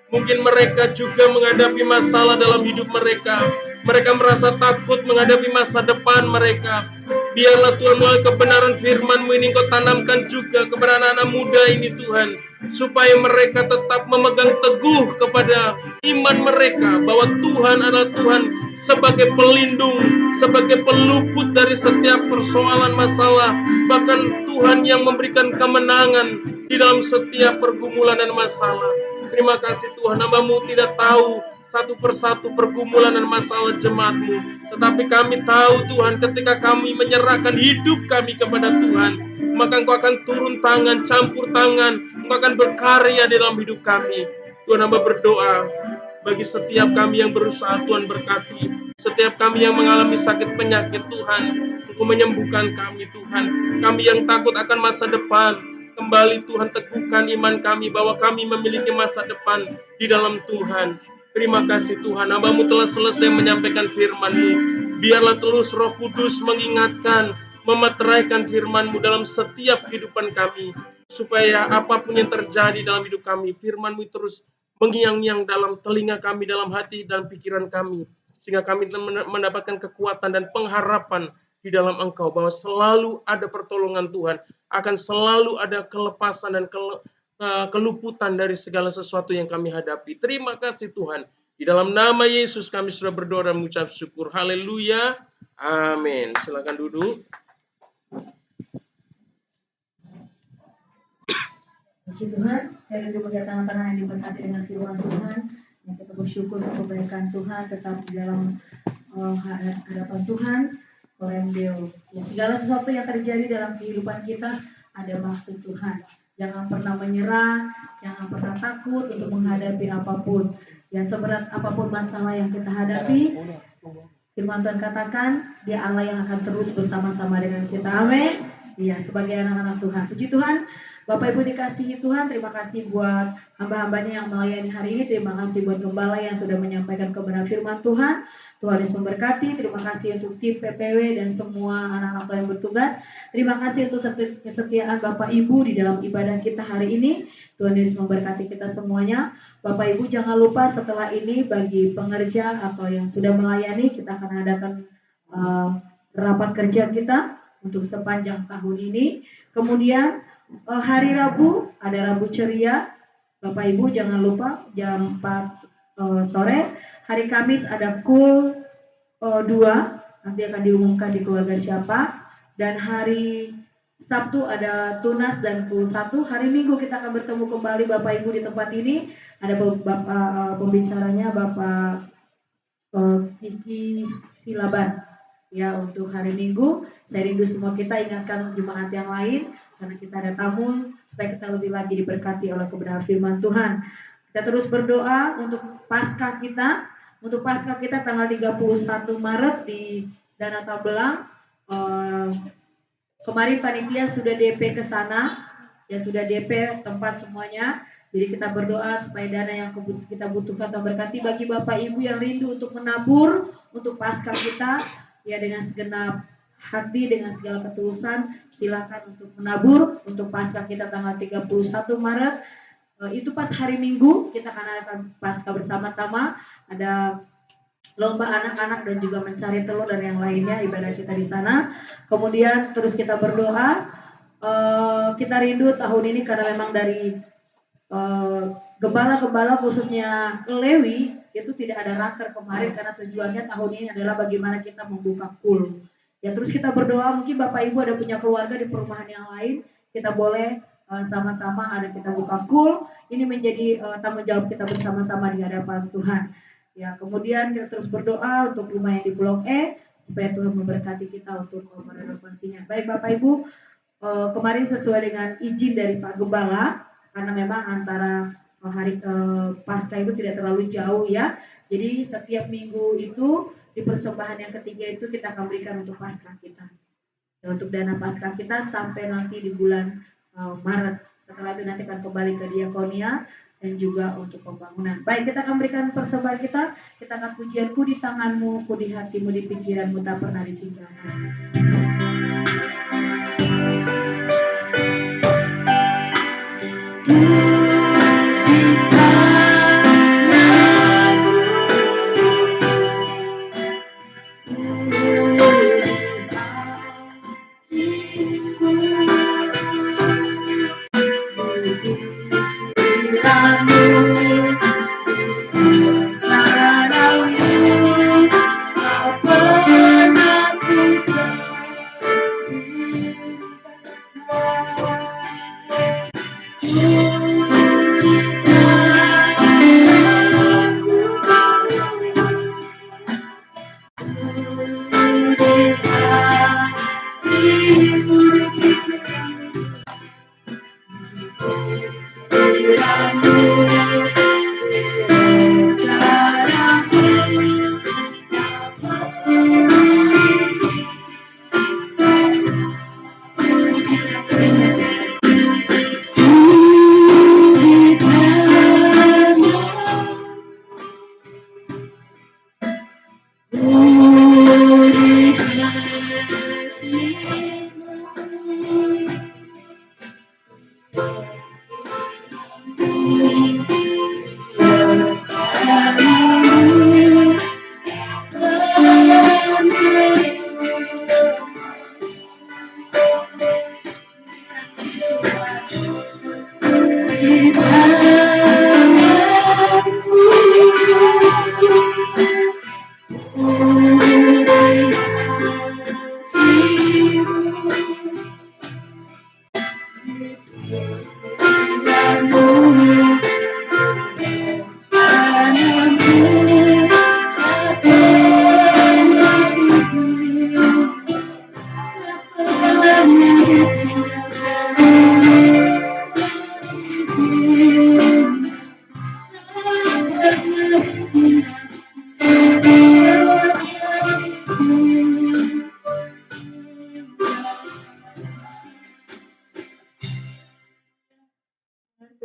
[SPEAKER 3] Mungkin mereka juga menghadapi masalah dalam hidup mereka. Mereka merasa takut menghadapi masa depan mereka. Biarlah Tuhan melalui kebenaran firman-Mu ini Kau tanamkan juga kepada anak-anak muda ini Tuhan. Supaya mereka tetap memegang teguh kepada iman mereka. Bahwa Tuhan adalah Tuhan sebagai pelindung, sebagai peluput dari setiap persoalan masalah. Bahkan Tuhan yang memberikan kemenangan di dalam setiap pergumulan dan masalah. Terima kasih Tuhan, hamba-Mu tidak tahu satu persatu pergumulan dan masalah jemaat-Mu. Tetapi kami tahu Tuhan, ketika kami menyerahkan hidup kami kepada Tuhan, maka Engkau akan turun tangan, campur tangan, Engkau akan berkarya di dalam hidup kami. Tuhan, hamba berdoa bagi setiap kami yang berusaha, Tuhan berkati. Setiap kami yang mengalami sakit penyakit, Tuhan, Engkau menyembuhkan kami, Tuhan. Kami yang takut akan masa depan, kembali Tuhan teguhkan iman kami bahwa kami memiliki masa depan di dalam Tuhan. Terima kasih Tuhan, hamba-Mu telah selesai menyampaikan firman-Mu. Biarlah terus Roh Kudus mengingatkan, memeteraikan firman-Mu dalam setiap kehidupan kami. Supaya apapun yang terjadi dalam hidup kami, firman-Mu terus mengiang-iang dalam telinga kami, dalam hati dan pikiran kami. Sehingga kami mendapatkan kekuatan dan pengharapan di dalam Engkau, bahwa selalu ada pertolongan Tuhan, akan selalu ada kelepasan dan keluputan dari segala sesuatu yang kami hadapi. Terima kasih Tuhan. Di dalam nama Yesus kami sudah berdoa dan mengucap syukur. Haleluya. Amin. Silakan duduk.
[SPEAKER 1] Puji Tuhan, saya rindu melihat tangan-tangan yang diberkati dengan firman Tuhan. Yang kita bersyukur untuk kebaikan Tuhan tetap di dalam hadapan Tuhan. Korembel. Ya, segala sesuatu yang terjadi dalam kehidupan kita ada maksud Tuhan. Jangan pernah menyerah, jangan pernah takut untuk menghadapi apapun. Ya, seberat apapun masalah yang kita hadapi, firman Tuhan katakan, Dia Allah yang akan terus bersama-sama dengan kita. Amin. Iya, sebagai anak-anak Tuhan. Puji Tuhan. Bapak Ibu dikasihi Tuhan, terima kasih buat hamba-hambanya yang melayani hari ini. Terima kasih buat gembala yang sudah menyampaikan kebenaran firman Tuhan. Tuhan Yesus memberkati. Terima kasih untuk tim PPW dan semua anak-anak yang bertugas. Terima kasih untuk kesetiaan Bapak Ibu di dalam ibadah kita hari ini. Tuhan Yesus memberkati kita semuanya. Bapak Ibu jangan lupa setelah ini bagi pengerja atau yang sudah melayani, kita akan adakan rapat kerja kita untuk sepanjang tahun ini. Kemudian hari Rabu ada Rabu Ceria. Bapak Ibu jangan lupa jam 4 sore. Hari Kamis ada KUL 2, nanti akan diumumkan di keluarga siapa. Dan hari Sabtu ada Tunas dan KUL 1. Hari Minggu kita akan bertemu kembali Bapak Ibu di tempat ini. Ada Bapak pembicaranya Bapak Kiki Silaban. Ya, untuk hari Minggu, saya rindu semua kita ingatkan jemaat yang lain, karena kita ada tamu, supaya kita lebih lagi diberkati oleh kebenaran firman Tuhan. Kita terus berdoa untuk Paskah kita. Untuk Paskah kita tanggal 31 Maret di Danau Tabelang. Kemarin panitia sudah DP ke sana, ya sudah DP tempat semuanya. Jadi kita berdoa supaya dana yang kita butuhkan Tuhan berkati. Bagi Bapak Ibu yang rindu untuk menabur untuk Paskah kita, ya dengan segenap hati, dengan segala ketulusan, silakan untuk menabur untuk Paskah kita tanggal 31 Maret. Itu pas hari Minggu, kita akan adakan Paskah bersama-sama. Ada lomba anak-anak dan juga mencari telur dan yang lainnya, ibadah kita di sana. Kemudian terus kita berdoa. Kita rindu tahun ini karena memang dari gembala-gembala khususnya Lewi itu tidak ada raker kemarin, karena tujuannya tahun ini adalah bagaimana kita membuka KUL. Ya, terus kita berdoa, mungkin Bapak Ibu ada punya keluarga di perumahan yang lain, kita boleh sama-sama ada kita buka KUL. Ini menjadi tanggung jawab kita bersama-sama di hadapan Tuhan. Ya, kemudian kita terus berdoa untuk rumah yang di Blok E supaya Tuhan memberkati kita untuk merenovasinya. Baik Bapak Ibu, kemarin sesuai dengan izin dari Pak Gembala, karena memang antara hari Paskah itu tidak terlalu jauh ya. Jadi setiap minggu itu di persembahan yang ketiga itu kita akan berikan untuk Paskah kita. Dan untuk dana Paskah kita sampai nanti di bulan Maret Setelah itu nanti akan kembali ke diakonia dan juga untuk pembangunan. Baik, kita akan berikan persembahan kita. Kita akan pujianku di tanganmu, ku di hatimu, di pikiranmu, tak pernah ditinggalkan.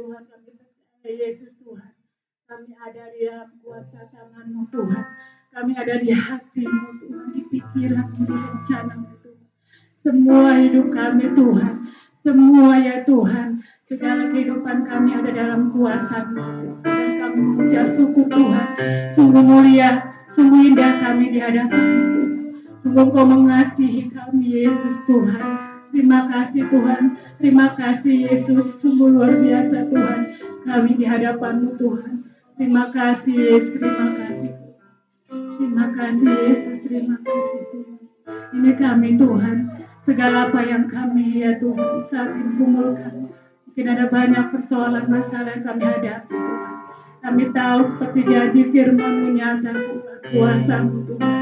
[SPEAKER 1] Tuhan, kami percaya Yesus Tuhan, kami ada di dalam kuasa tangan-Mu Tuhan, kami ada di hati-Mu Tuhan, di pikiran-Mu, di rencana-Mu Tuhan. Semua hidup kami Tuhan, semua ya Tuhan, segala kehidupan kami ada dalam kuasa-Mu dan kami mengucap syukur Tuhan, sungguh mulia, sungguh indah kami di hadapan-Mu Tuhan. Sungguh Kau mengasihi kami Yesus Tuhan. Terima kasih Tuhan, terima kasih Yesus, sungguh luar biasa Tuhan, kami di hadapan-Mu Tuhan. Terima kasih Yesus, terima kasih. Terima kasih Yesus, terima kasih Tuhan. Ini kami Tuhan, segala apa yang kami ya Tuhan saat ini kumpulkan. Mungkin ada banyak persoalan masalah yang kami hadapi Tuhan. Kami tahu seperti janji firman-Mu nyata Tuhan, kuasa-Mu Tuhan.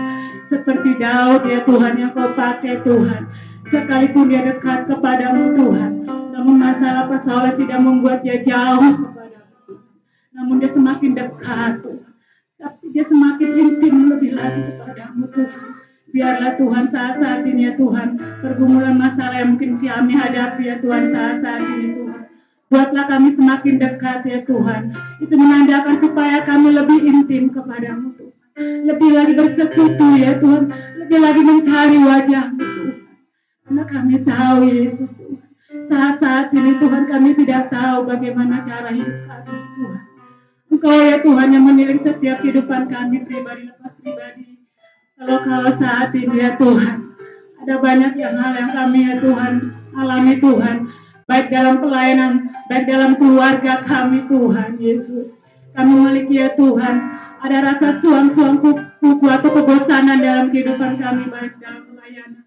[SPEAKER 1] Seperti Daud ya Tuhan yang Kau pakai Tuhan. Sekalipun dia dekat kepadamu Tuhan, namun masalah persoalan tidak membuat dia jauh kepadamu Tuhan. Namun dia semakin dekat Tuhan, tapi dia semakin intim lebih lagi kepadamu Tuhan. Biarlah Tuhan saat-saat ini ya Tuhan, pergumulan masalah yang mungkin kami hadapi ya Tuhan saat-saat ini Tuhan. Buatlah kami semakin dekat ya Tuhan. Itu menandakan supaya kami lebih intim kepadamu Tuhan. Lebih lagi bersekutu ya Tuhan, lebih lagi mencari wajah-Mu Tuhan. Karena kami tahu Yesus Tuhan, saat-saat ini Tuhan kami tidak tahu bagaimana cara hidup kami Tuhan. Engkau ya Tuhan yang menilik setiap kehidupan kami pribadi lepas pribadi. Kalau saat ini ya Tuhan, ada banyak hal yang kami ya Tuhan alami Tuhan. Baik dalam pelayanan, baik dalam keluarga kami Tuhan Yesus. Kami memiliki ya Tuhan, ada rasa suam-suam kuku atau kebosanan dalam kehidupan kami baik dalam pelayanan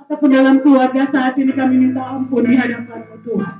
[SPEAKER 1] ataupun dalam keluarga. Saat ini kami minta ampun di hadapan-Mu Tuhan.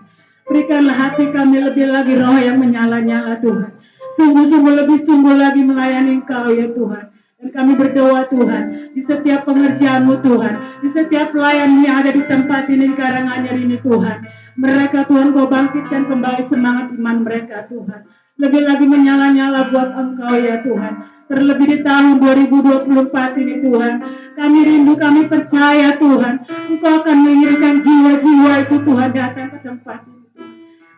[SPEAKER 1] Berikanlah hati kami lebih lagi roh yang menyala-nyala Tuhan. Sungguh-sungguh lebih sungguh lagi melayani Engkau ya Tuhan. Dan kami berdoa Tuhan, di setiap pengerjaan-Mu Tuhan, di setiap pelayan yang ada di tempat ini, di Karanganyar ini Tuhan. Mereka Tuhan Kau bangkitkan kembali semangat iman mereka Tuhan. Lebih lagi menyala-nyala buat Engkau ya Tuhan. Terlebih di tahun 2024 ini Tuhan, kami rindu, kami percaya Tuhan, Engkau akan mengirimkan jiwa-jiwa itu Tuhan datang ke tempat ini.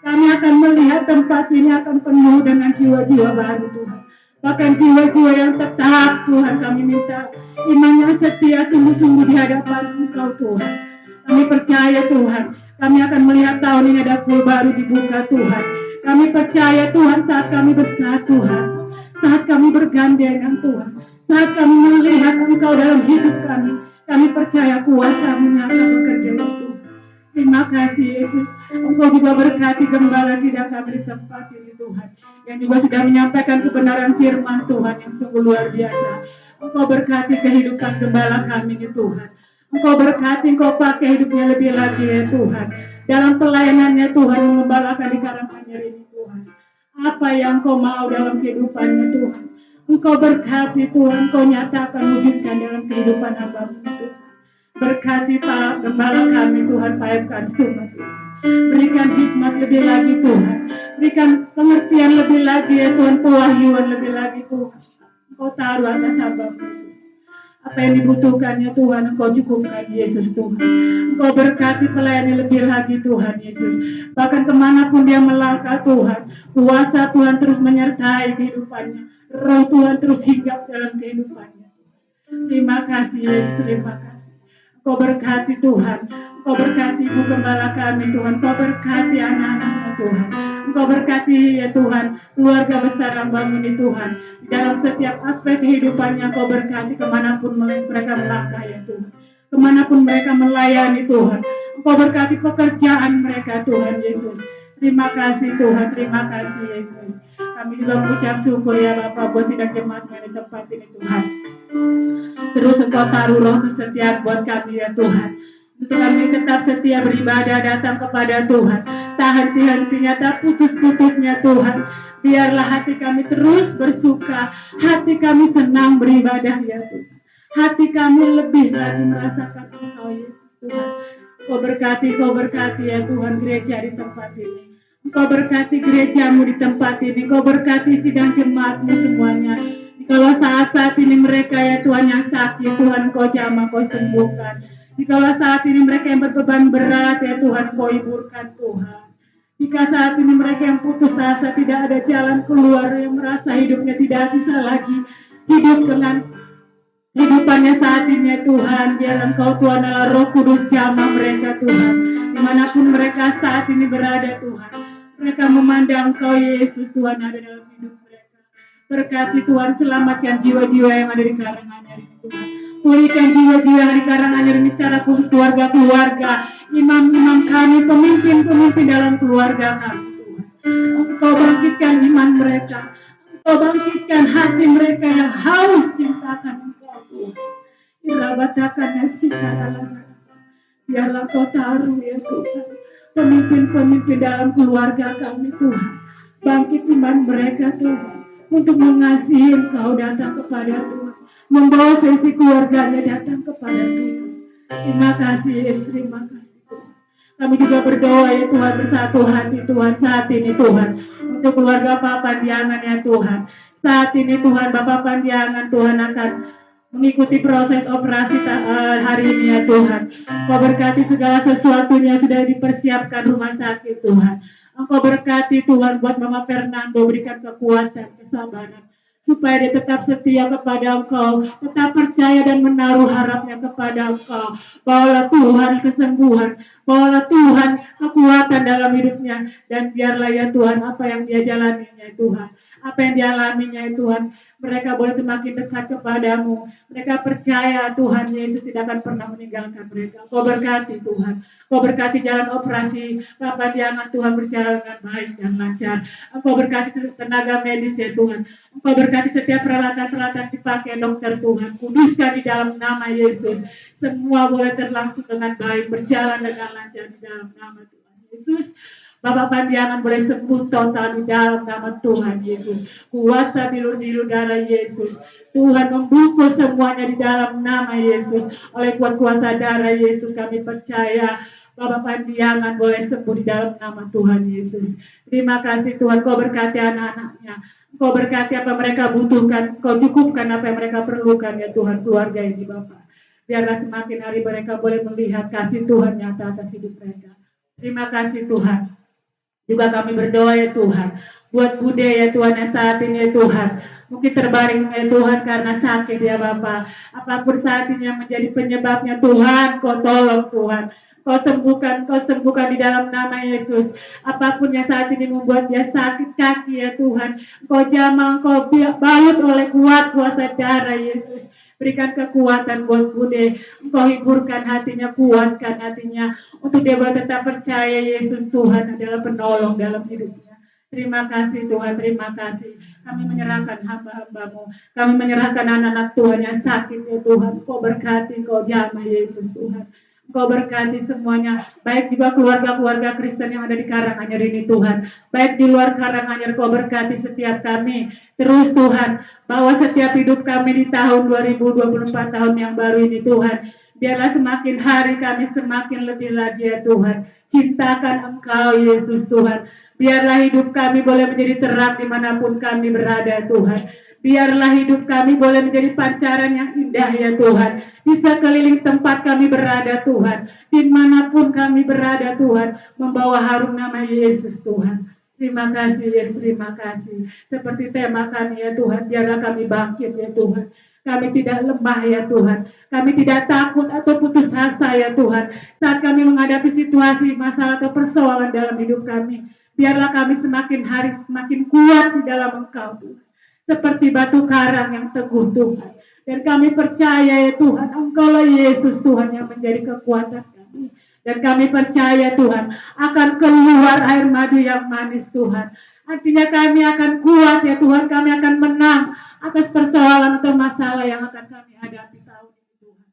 [SPEAKER 4] Kami akan melihat tempat ini akan penuh dengan jiwa-jiwa baru Tuhan. Bahkan jiwa-jiwa yang tetap Tuhan, kami minta iman yang setia sungguh-sungguh di hadapan Engkau Tuhan. Kami percaya Tuhan, kami akan melihat tahun ini ada kue baru dibuka Tuhan. Kami percaya Tuhan saat kami bersatu Tuhan, saat kami bergandengan Tuhan, saat kami melihat Engkau dalam hidup kami percaya kuasa-Mu nyata bekerja ya Tuhan. Terima kasih Yesus, Engkau juga berkati gembala sidang kami di tempat ini Tuhan, yang juga sudah menyampaikan kebenaran firman Tuhan yang sungguh luar biasa. Engkau berkati kehidupan gembala kami ini Tuhan. Engkau berkati, Engkau pakai hidupnya lebih lagi ya Tuhan. Dalam pelayanannya Tuhan mengembalakan di Karanganyar ini Tuhan. Apa yang Engkau mau dalam kehidupannya Tuhan. Engkau berkati Tuhan, Engkau nyatakan wujudkan dalam kehidupan hamba-Mu Tuhan. Berkati Pak Gembala kami Tuhan, Pak Efkan Suma Tuhan. Berikan hikmat lebih lagi Tuhan. Berikan pengertian lebih lagi ya Tuhan, pewahyuan lebih lagi Tuhan. Engkau taruh atas hamba-Mu. Apa yang dibutuhkannya Tuhan, Engkau cukupkan Yesus Tuhan. Engkau berkati pelayannya lebih lagi Tuhan Yesus. Bahkan kemanapun dia melangkah Tuhan, kuasa Tuhan terus menyertai kehidupannya. Roh Tuhan terus hinggap dalam kehidupannya. Terima kasih Yesus, terima kasih. Engkau berkati Tuhan. Engkau berkati Ibu Gembala kami Tuhan. Engkau berkati anak-anaknya Tuhan. Engkau berkati ya Tuhan keluarga besar hamba-Mu ini Tuhan. Di dalam setiap aspek kehidupannya Engkau berkati kemanapun mereka melangkah ya Tuhan. Kemanapun mereka melayani Tuhan. Engkau berkati pekerjaan mereka Tuhan Yesus. Terima kasih Tuhan, terima kasih Yesus. Kami juga mengucap syukur ya Bapak buat sidang jemaatnya di tempat ini Tuhan. Terus Engkau taruh roh kesetiaan buat kami ya Tuhan. Untuk kami tetap setia beribadah datang kepada Tuhan. Tak henti-hentinya, tak putus-putusnya Tuhan. Biarlah hati kami terus bersuka. Hati kami senang beribadah ya Tuhan. Hati kami lebih lagi merasakan Engkau Yesus Tuhan. Engkau berkati ya Tuhan gereja di tempat ini. Engkau berkati gereja-Mu di tempat ini. Engkau berkati sidang jemaat-Mu semuanya. Kalau saat-saat ini mereka ya Tuhan yang sakit, Tuhan Engkau jamah, Engkau sembuhkan. Jika saat ini mereka yang berbeban berat ya Tuhan, Engkau hiburkan Tuhan. Jika saat ini mereka yang putus asa, tidak ada jalan keluar, yang merasa hidupnya tidak bisa lagi hidup dengan hidupannya saat ini ya Tuhan. Biar Engkau Tuhan adalah Roh Kudus jamah mereka Tuhan. Dimanapun mereka saat ini berada Tuhan, mereka memandang Engkau Yesus Tuhan ada dalam hidup mereka. Berkati Tuhan, selamatkan jiwa-jiwa yang ada di Karanganyar ini Tuhan. Pulihkan jiwa-jiwa yang di Karanganyar ini secara khusus keluarga-keluarga, imam-imam kami, pemimpin-pemimpin dalam keluarga kami Tuhan. Engkau bangkitkan iman mereka. Engkau bangkitkan hati mereka yang haus cintakan Engkau Tuhan. Irabatakan nasikatalan. Biarlah Engkau taruh ya Tuhan. Pemimpin-pemimpin dalam keluarga kami Tuhan. Bangkit iman mereka Tuhan. Untuk mengasihi Engkau datang kepada Tuhan. Membawa sesi keluarganya datang kepada Tuhan. Terima kasih Yesus, terima kasih Tuhan. Kami juga berdoa ya Tuhan bersatu hati Tuhan saat ini Tuhan. Untuk keluarga Pak Pandiangan ya Tuhan. Saat ini Tuhan Bapak Pandiangan Tuhan akan mengikuti proses operasi hari ini ya Tuhan. Kau berkati segala sesuatunya sudah dipersiapkan rumah sakit Tuhan. Engkau berkati Tuhan buat Mama Fernando, berikan kekuatan, kesabaran, supaya dia tetap setia kepada Engkau, tetap percaya dan menaruh harapnya kepada Engkau. Bawalah Tuhan kesembuhan, bawalah Tuhan kekuatan dalam hidupnya, dan biarlah ya Tuhan apa yang dia jalaninya Tuhan, apa yang dia alaminya Tuhan, mereka boleh semakin dekat kepadamu. Mereka percaya Tuhan Yesus tidak akan pernah meninggalkan mereka. Kau berkati Tuhan. Kau berkati jalan operasi Bapak Diangan Tuhan berjalan dengan baik dan lancar. Engkau berkati tenaga medis ya Tuhan. Engkau berkati setiap peralatan-peralatan dipakai dokter Tuhan. Kuduskan di dalam nama Yesus. Semua boleh terlangsung dengan baik, berjalan dengan lancar di dalam nama Tuhan Yesus. Bapak Pandiangan boleh sembuh total di dalam nama Tuhan Yesus. Kuasa dilur-dilur darah Yesus. Tuhan membungkus semuanya di dalam nama Yesus. Oleh kuasa darah Yesus kami percaya Bapak Pandiangan boleh sembuh di dalam nama Tuhan Yesus. Terima kasih Tuhan, Kau berkati anak-anaknya. Kau berkati apa mereka butuhkan. Kau cukupkan apa yang mereka perlukan ya Tuhan, keluarga ini Bapak. Biarlah semakin hari mereka boleh melihat kasih Tuhan nyata atas hidup mereka. Terima kasih Tuhan. Juga kami berdoa ya Tuhan, buat Bude ya Tuhan yang saat ini ya Tuhan, mungkin terbaring ya Tuhan karena sakit ya Bapa. Apapun saat ini yang menjadi penyebabnya Tuhan, Kau tolong Tuhan. Kau sembuhkan di dalam nama Yesus. Apapun yang saat ini membuat dia sakit kaki ya Tuhan, Kau jamah, Kau balut oleh kuat kuasa darah Yesus. Berikan kekuatan buat Bude. Engkau hiburkan hatinya, kuatkan hatinya. Untuk dia boleh tetap percaya Yesus Tuhan adalah penolong dalam hidupnya. Terima kasih Tuhan, terima kasih. Kami menyerahkan hamba-hambamu. Kami menyerahkan anak-anak Tuhan yang sakit ya Tuhan. Kau berkati, Kau jamah Yesus Tuhan. Kau berkati semuanya, baik juga keluarga-keluarga Kristen yang ada di Karanganyar ini Tuhan. Baik di luar Karanganyar, Kau berkati setiap kami. Terus Tuhan, bahwa setiap hidup kami di tahun 2024 tahun yang baru ini Tuhan. Biarlah semakin hari kami semakin lebih lagi ya Tuhan. Cintakan Engkau Yesus Tuhan. Biarlah hidup kami boleh menjadi terang dimanapun kami berada Tuhan. Biarlah hidup kami boleh menjadi pancaran yang indah ya Tuhan. Di sekeliling tempat kami berada Tuhan. Dimanapun kami berada Tuhan. Membawa harum nama Yesus Tuhan. Terima kasih Yesus, terima kasih. Seperti tema kami ya Tuhan. Biarlah kami bangkit ya Tuhan. Kami tidak lemah ya Tuhan. Kami tidak takut atau putus asa ya Tuhan. Saat kami menghadapi situasi, masalah atau persoalan dalam hidup kami. Biarlah kami semakin hari semakin kuat di dalam Engkau Tuhan. Seperti batu karang yang teguh Tuhan. Dan kami percaya ya Tuhan, Engkaulah Yesus Tuhan yang menjadi kekuatan kami. Dan kami percaya Tuhan, akan keluar air madu yang manis Tuhan. Artinya kami akan kuat ya Tuhan, kami akan menang atas persoalan atau masalah yang akan kami hadapi tahun ini Tuhan.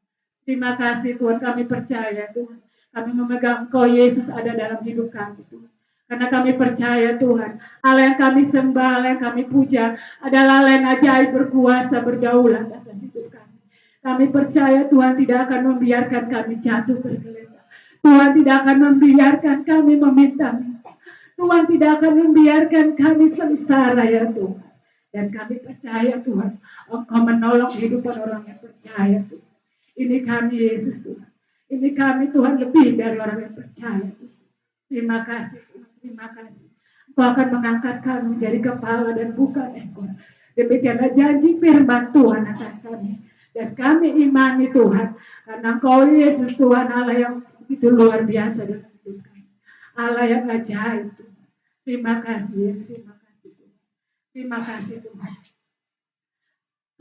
[SPEAKER 4] Terima kasih Tuhan, kami percaya Tuhan. Kami memegang Engkau Yesus ada dalam hidup kami Tuhan. Karena kami percaya Tuhan, Allah yang kami sembah, Allah yang kami puja adalah Allah yang ajaib berkuasa berdaulat atas hidup kami. Kami percaya Tuhan tidak akan membiarkan kami jatuh tergeletak. Tuhan tidak akan membiarkan kami meminta-minta. Tuhan tidak akan membiarkan kami sengsara ya Tuhan. Dan kami percaya Tuhan, Engkau menolong kehidupan orang yang percaya Tuhan. Ini kami Yesus Tuhan. Ini kami Tuhan lebih dari orang yang percaya Tuhan. Terima kasih Tuhan. Terima kasih. Engkau akan mengangkat kami menjadi kepala dan bukan ekor. Demikianlah janji firman Tuhan atas kami. Dan kami imani Tuhan. Karena Engkau Yesus Tuhan Allah yang itu luar biasa dalam hidup kami. Allah yang ajaib Tuhan. Terima kasih Yesus. Terima kasih Tuhan. Terima kasih Tuhan.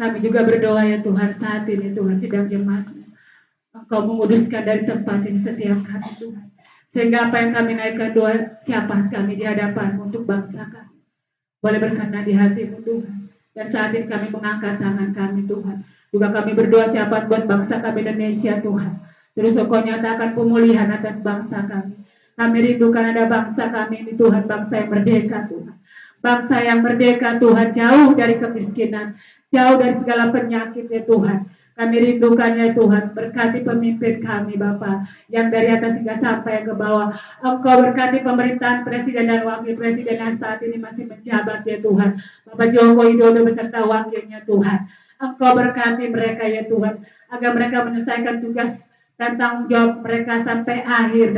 [SPEAKER 4] Kami juga berdoa ya Tuhan saat ini Tuhan sidang jemaat-Mu. Engkau menguduskan dari tempat ini setiap kami Tuhan. Sehingga apa yang kami naikkan doa siapa kami di hadapan untuk bangsa kami. Boleh berkenan di hati-Mu Tuhan. Dan saat ini kami mengangkat tangan kami Tuhan. Juga kami berdoa siapa buat bangsa kami Indonesia Tuhan. Terus Engkau nyatakan pemulihan atas bangsa kami. Kami rindukan ada bangsa kami ini Tuhan. Bangsa yang merdeka Tuhan. Bangsa yang merdeka Tuhan. Jauh dari kemiskinan. Jauh dari segala penyakit ya Tuhan. Kami rindukannya Tuhan, berkati pemimpin kami Bapa, yang dari atas hingga sampai ke bawah. Engkau berkati pemerintahan presiden dan wakil presiden yang saat ini masih menjabat ya Tuhan. Bapak Joko Widodo beserta wakilnya Tuhan. Engkau berkati mereka ya Tuhan, agar mereka menyelesaikan tugas dan tanggung jawab mereka sampai akhir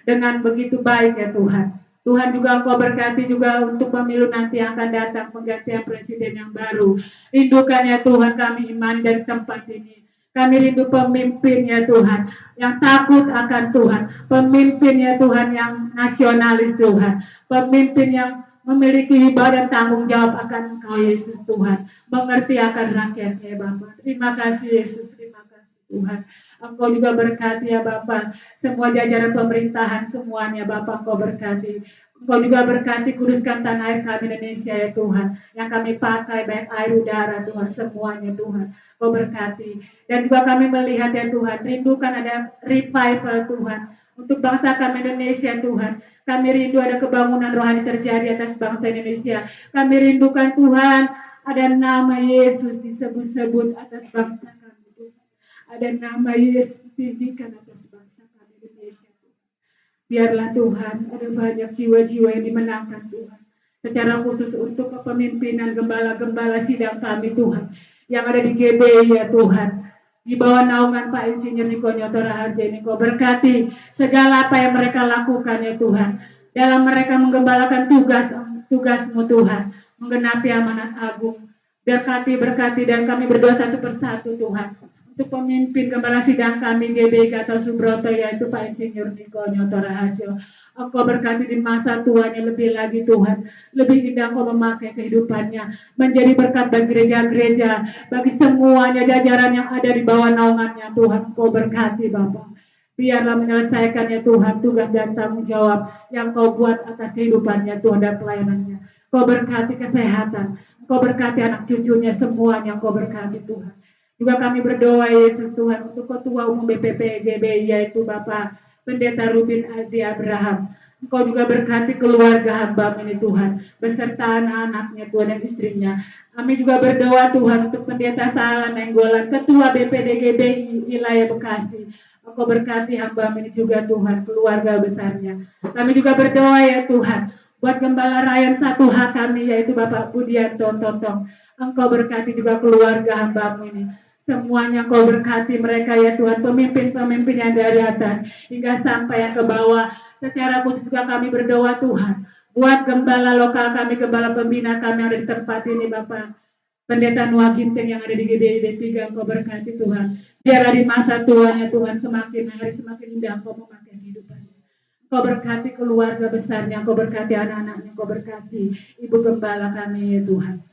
[SPEAKER 4] dengan begitu baik ya Tuhan. Tuhan juga Engkau berkati juga untuk pemilu nanti yang akan datang, penggantian presiden yang baru. Rindukannya Tuhan kami iman dari tempat ini. Kami rindu pemimpin ya Tuhan, yang takut akan Tuhan. Pemimpin ya Tuhan yang nasionalis Tuhan. Pemimpin yang memiliki ibadah dan tanggung jawab akan Engkau Yesus Tuhan. Mengerti akan rakyatnya Bapak. Terima kasih Yesus, terima kasih Tuhan. Engkau juga berkati ya Bapak, semua jajaran pemerintahan semuanya Bapak Engkau berkati. Engkau juga berkati kuduskan tanah air kami Indonesia ya Tuhan, yang kami pakai baik air udara Tuhan semuanya Tuhan. Engkau berkati. Dan juga kami melihat ya Tuhan, rindukan ada revival Tuhan untuk bangsa kami Indonesia Tuhan. Kami rindu ada kebangunan rohani terjadi atas bangsa Indonesia. Kami rindukan Tuhan ada nama Yesus disebut-sebut atas bangsa kami. Ada nama Yesus ditinggikan atas bangsa kami Indonesia. Biarlah Tuhan ada banyak jiwa-jiwa yang dimenangkan Tuhan. Secara khusus untuk kepemimpinan gembala-gembala sidang kami Tuhan. Yang ada di GBI ya Tuhan. Di bawah naungan Pak Insinyur Niko Nyoto Raharja ini Kau berkati segala apa yang mereka lakukan ya Tuhan. dalam mereka menggembalakan tugas-Mu Tuhan, menggenapi amanat agung. Berkati dan kami berdoa satu persatu Tuhan. Untuk pemimpin gembala sidang kami GBI Gatot Subroto, yaitu Pak Insinyur Niko Nyoto Raharjo. Engkau berkati di masa tuanya lebih lagi Tuhan. Lebih indah Engkau memakai kehidupannya menjadi berkat bagi gereja-gereja, bagi semuanya jajaran yang ada di bawah naungannya Tuhan. Engkau berkati Bapa. Biarlah menyelesaikannya Tuhan tugas dan tanggung jawab yang Kau buat atas kehidupannya Tuhan dan pelayanannya. Kau berkati kesehatan, Kau berkati anak cucunya semuanya, Kau berkati Tuhan. Juga kami berdoa Yesus Tuhan untuk Ketua Umum BPP GBI yaitu Bapak Pendeta Rubin Adi Abraham. Engkau juga berkati keluarga hamba ini Tuhan, beserta anak-anaknya Tuhan dan istrinya. Kami juga berdoa Tuhan untuk Pendeta Salah Nenggolan, Ketua BPD GBI wilayah Bekasi. Engkau berkati hamba ini juga Tuhan, keluarga besarnya. Kami juga berdoa ya Tuhan, buat Gembala Ryan 1H kami yaitu Bapak Budianto Tontong. Engkau berkati juga keluarga hamba ini. Semuanya Kau berkati mereka ya Tuhan, pemimpin-pemimpin yang dari atas hingga sampai yang ke bawah. Secara khusus juga kami berdoa Tuhan, buat gembala lokal kami, gembala pembina kami yang ada di tempat ini Bapak Pendeta Noah Ginting yang ada di GBI D3, Engkau berkati Tuhan. Biarlah di masa tuanya Tuhan semakin hari semakin indah Engkau memakai kehidupannya. Engkau berkati keluarga besarnya, Engkau berkati anak-anaknya, Engkau berkati ibu gembala kami ya Tuhan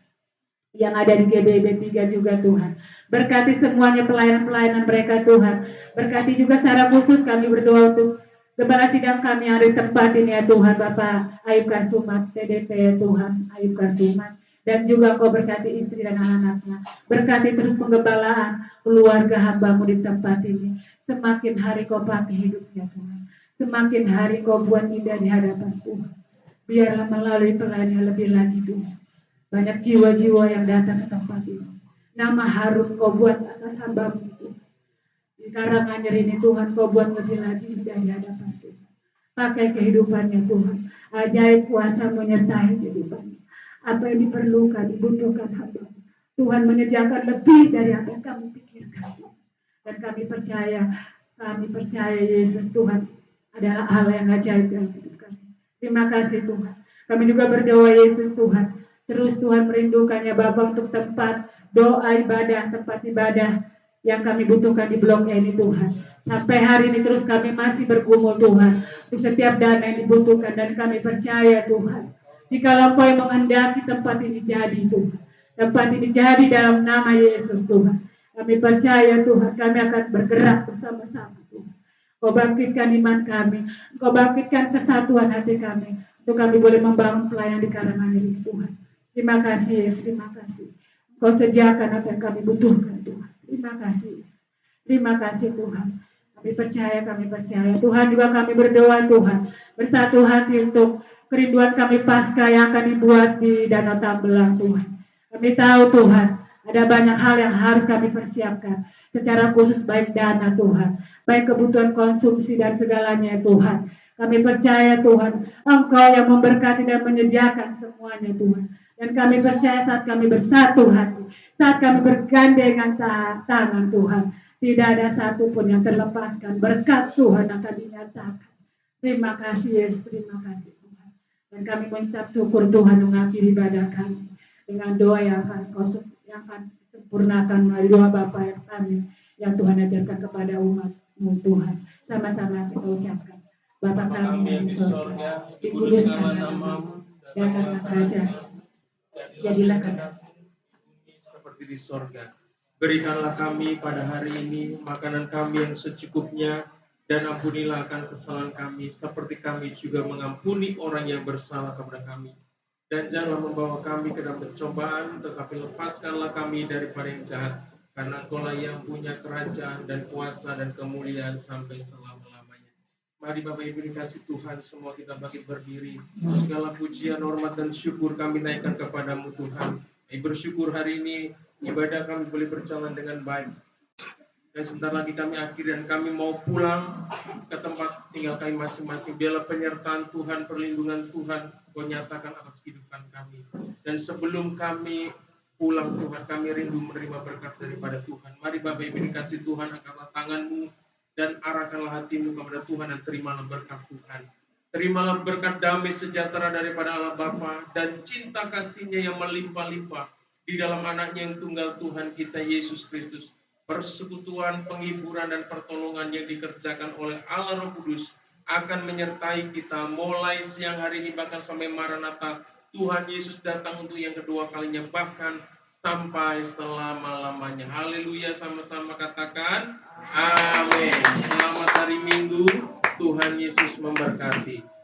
[SPEAKER 4] yang ada di GBI 3 juga Tuhan. Berkati semuanya pelayanan-pelayanan mereka Tuhan. Berkati juga secara khusus kami berdoa untuk gembala sidang kami yang ada di tempat ini ya Tuhan. Bapak Ayub Kasumat, TDP ya Tuhan, Ayub Kasumat. Dan juga Kau berkati istri dan anak-anaknya. Berkati terus penggembalaan keluarga hamba-Mu di tempat ini. Semakin hari Kau pakai hidupnya Tuhan. Semakin hari Kau buat indah di hadapan Tuhan. Biarlah melalui pelayanan lebih lagi Tuhan. Banyak jiwa-jiwa yang datang ke tempat ini. Nama harum Kau buat atas hamba-Mu itu. Di Karanganyar ini Tuhan Kau buat lebih lagi indah di hadapan Tuhan. Pakai kehidupannya Tuhan. Ajaib kuasa menyertai kehidupannya. Apa yang diperlukan, dibutuhkan hamba-Mu. Tuhan menyediakan lebih dari apa yang kami pikirkan. Dan kami percaya Yesus Tuhan adalah hal yang ajaib dalam hidup kami. Terima kasih Tuhan. Kami juga berdoa Yesus Tuhan. Terus Tuhan merindukannya Bapa untuk tempat doa ibadah, tempat ibadah yang kami butuhkan di blok ini Tuhan. Sampai hari ini terus kami masih bergumul Tuhan untuk setiap dana yang dibutuhkan dan kami percaya Tuhan. Jikalau Kau yang menghendaki tempat ini jadi Tuhan. Tempat ini jadi dalam nama Yesus Tuhan. Kami percaya Tuhan kami akan bergerak bersama-sama Tuhan. Kau bangkitkan iman kami. Kau bangkitkan kesatuan hati kami. Untuk kami boleh membangun pelayanan di Karanganyar ini Tuhan. Terima kasih Yesus, terima kasih. Kau sediakan apa yang kami butuhkan Tuhan. Terima kasih Yesus. Terima kasih Tuhan. Kami percaya. Tuhan juga kami berdoa Tuhan. Bersatu hati untuk kerinduan kami pasca yang akan dibuat di Danau Tambelang Tuhan. Kami tahu Tuhan, ada banyak hal yang harus kami persiapkan. Secara khusus baik dana Tuhan. Baik kebutuhan konsumsi dan segalanya Tuhan. Kami percaya Tuhan, Engkau yang memberkati dan menyediakan semuanya Tuhan. Dan kami percaya saat kami bersatu hati, saat kami bergandengan tangan Tuhan, tidak ada satupun yang terlepaskan. Berkat Tuhan akan dinyatakan. Terima kasih Yesus, terima kasih Tuhan. Dan kami mengucap syukur Tuhan mengakhiri ibadah kami dengan doa yang akan sempurnakan melalui doa Bapa yang kami yang Tuhan ajarkan kepada umat-Mu Tuhan. Sama-sama kita ucapkan. Bapa kami yang di surga, dikuduskanlah nama-Mu, datanglah kerajaan-Mu. Jadilah kehendak-Mu
[SPEAKER 3] seperti di sorga. Berikanlah kami pada hari ini makanan kami yang secukupnya, dan ampunilah akan kesalahan kami, seperti kami juga mengampuni orang yang bersalah kepada kami. Dan janganlah membawa kami ke dalam pencobaan, tetapi lepaskanlah kami daripada yang jahat, karena Engkau-lah yang punya kerajaan dan kuasa dan kemuliaan sampai selama-lamanya. Mari Bapak Ibu dikasih Tuhan, semua kita bangkit berdiri. Segala pujian, hormat, dan syukur kami naikkan kepadamu Tuhan. Kami bersyukur hari ini ibadah kami boleh berjalan dengan baik. Dan sebentar lagi kami akhir dan kami mau pulang ke tempat tinggal kami masing-masing. Biarlah penyertaan Tuhan, perlindungan Tuhan Kau nyatakan atas kehidupan kami. Dan sebelum kami pulang Tuhan, kami rindu menerima berkat daripada Tuhan. Mari Bapak Ibu dikasih Tuhan, angkatlah tangan-Mu dan arahkanlah hatimu kepada Tuhan dan terimalah berkat Tuhan. Terimalah berkat damai sejahtera daripada Allah Bapa dan cinta kasih-Nya yang melimpah-limpah di dalam anaknya yang tunggal Tuhan kita Yesus Kristus. Persekutuan, penghiburan, dan pertolongan yang dikerjakan oleh Allah Roh Kudus akan menyertai kita mulai siang hari ini bahkan sampai Maranatha. Tuhan Yesus datang untuk yang kedua kalinya bahkan sampai selama-lamanya. Haleluya, sama-sama katakan amin. Selamat hari Minggu. Tuhan Yesus memberkati.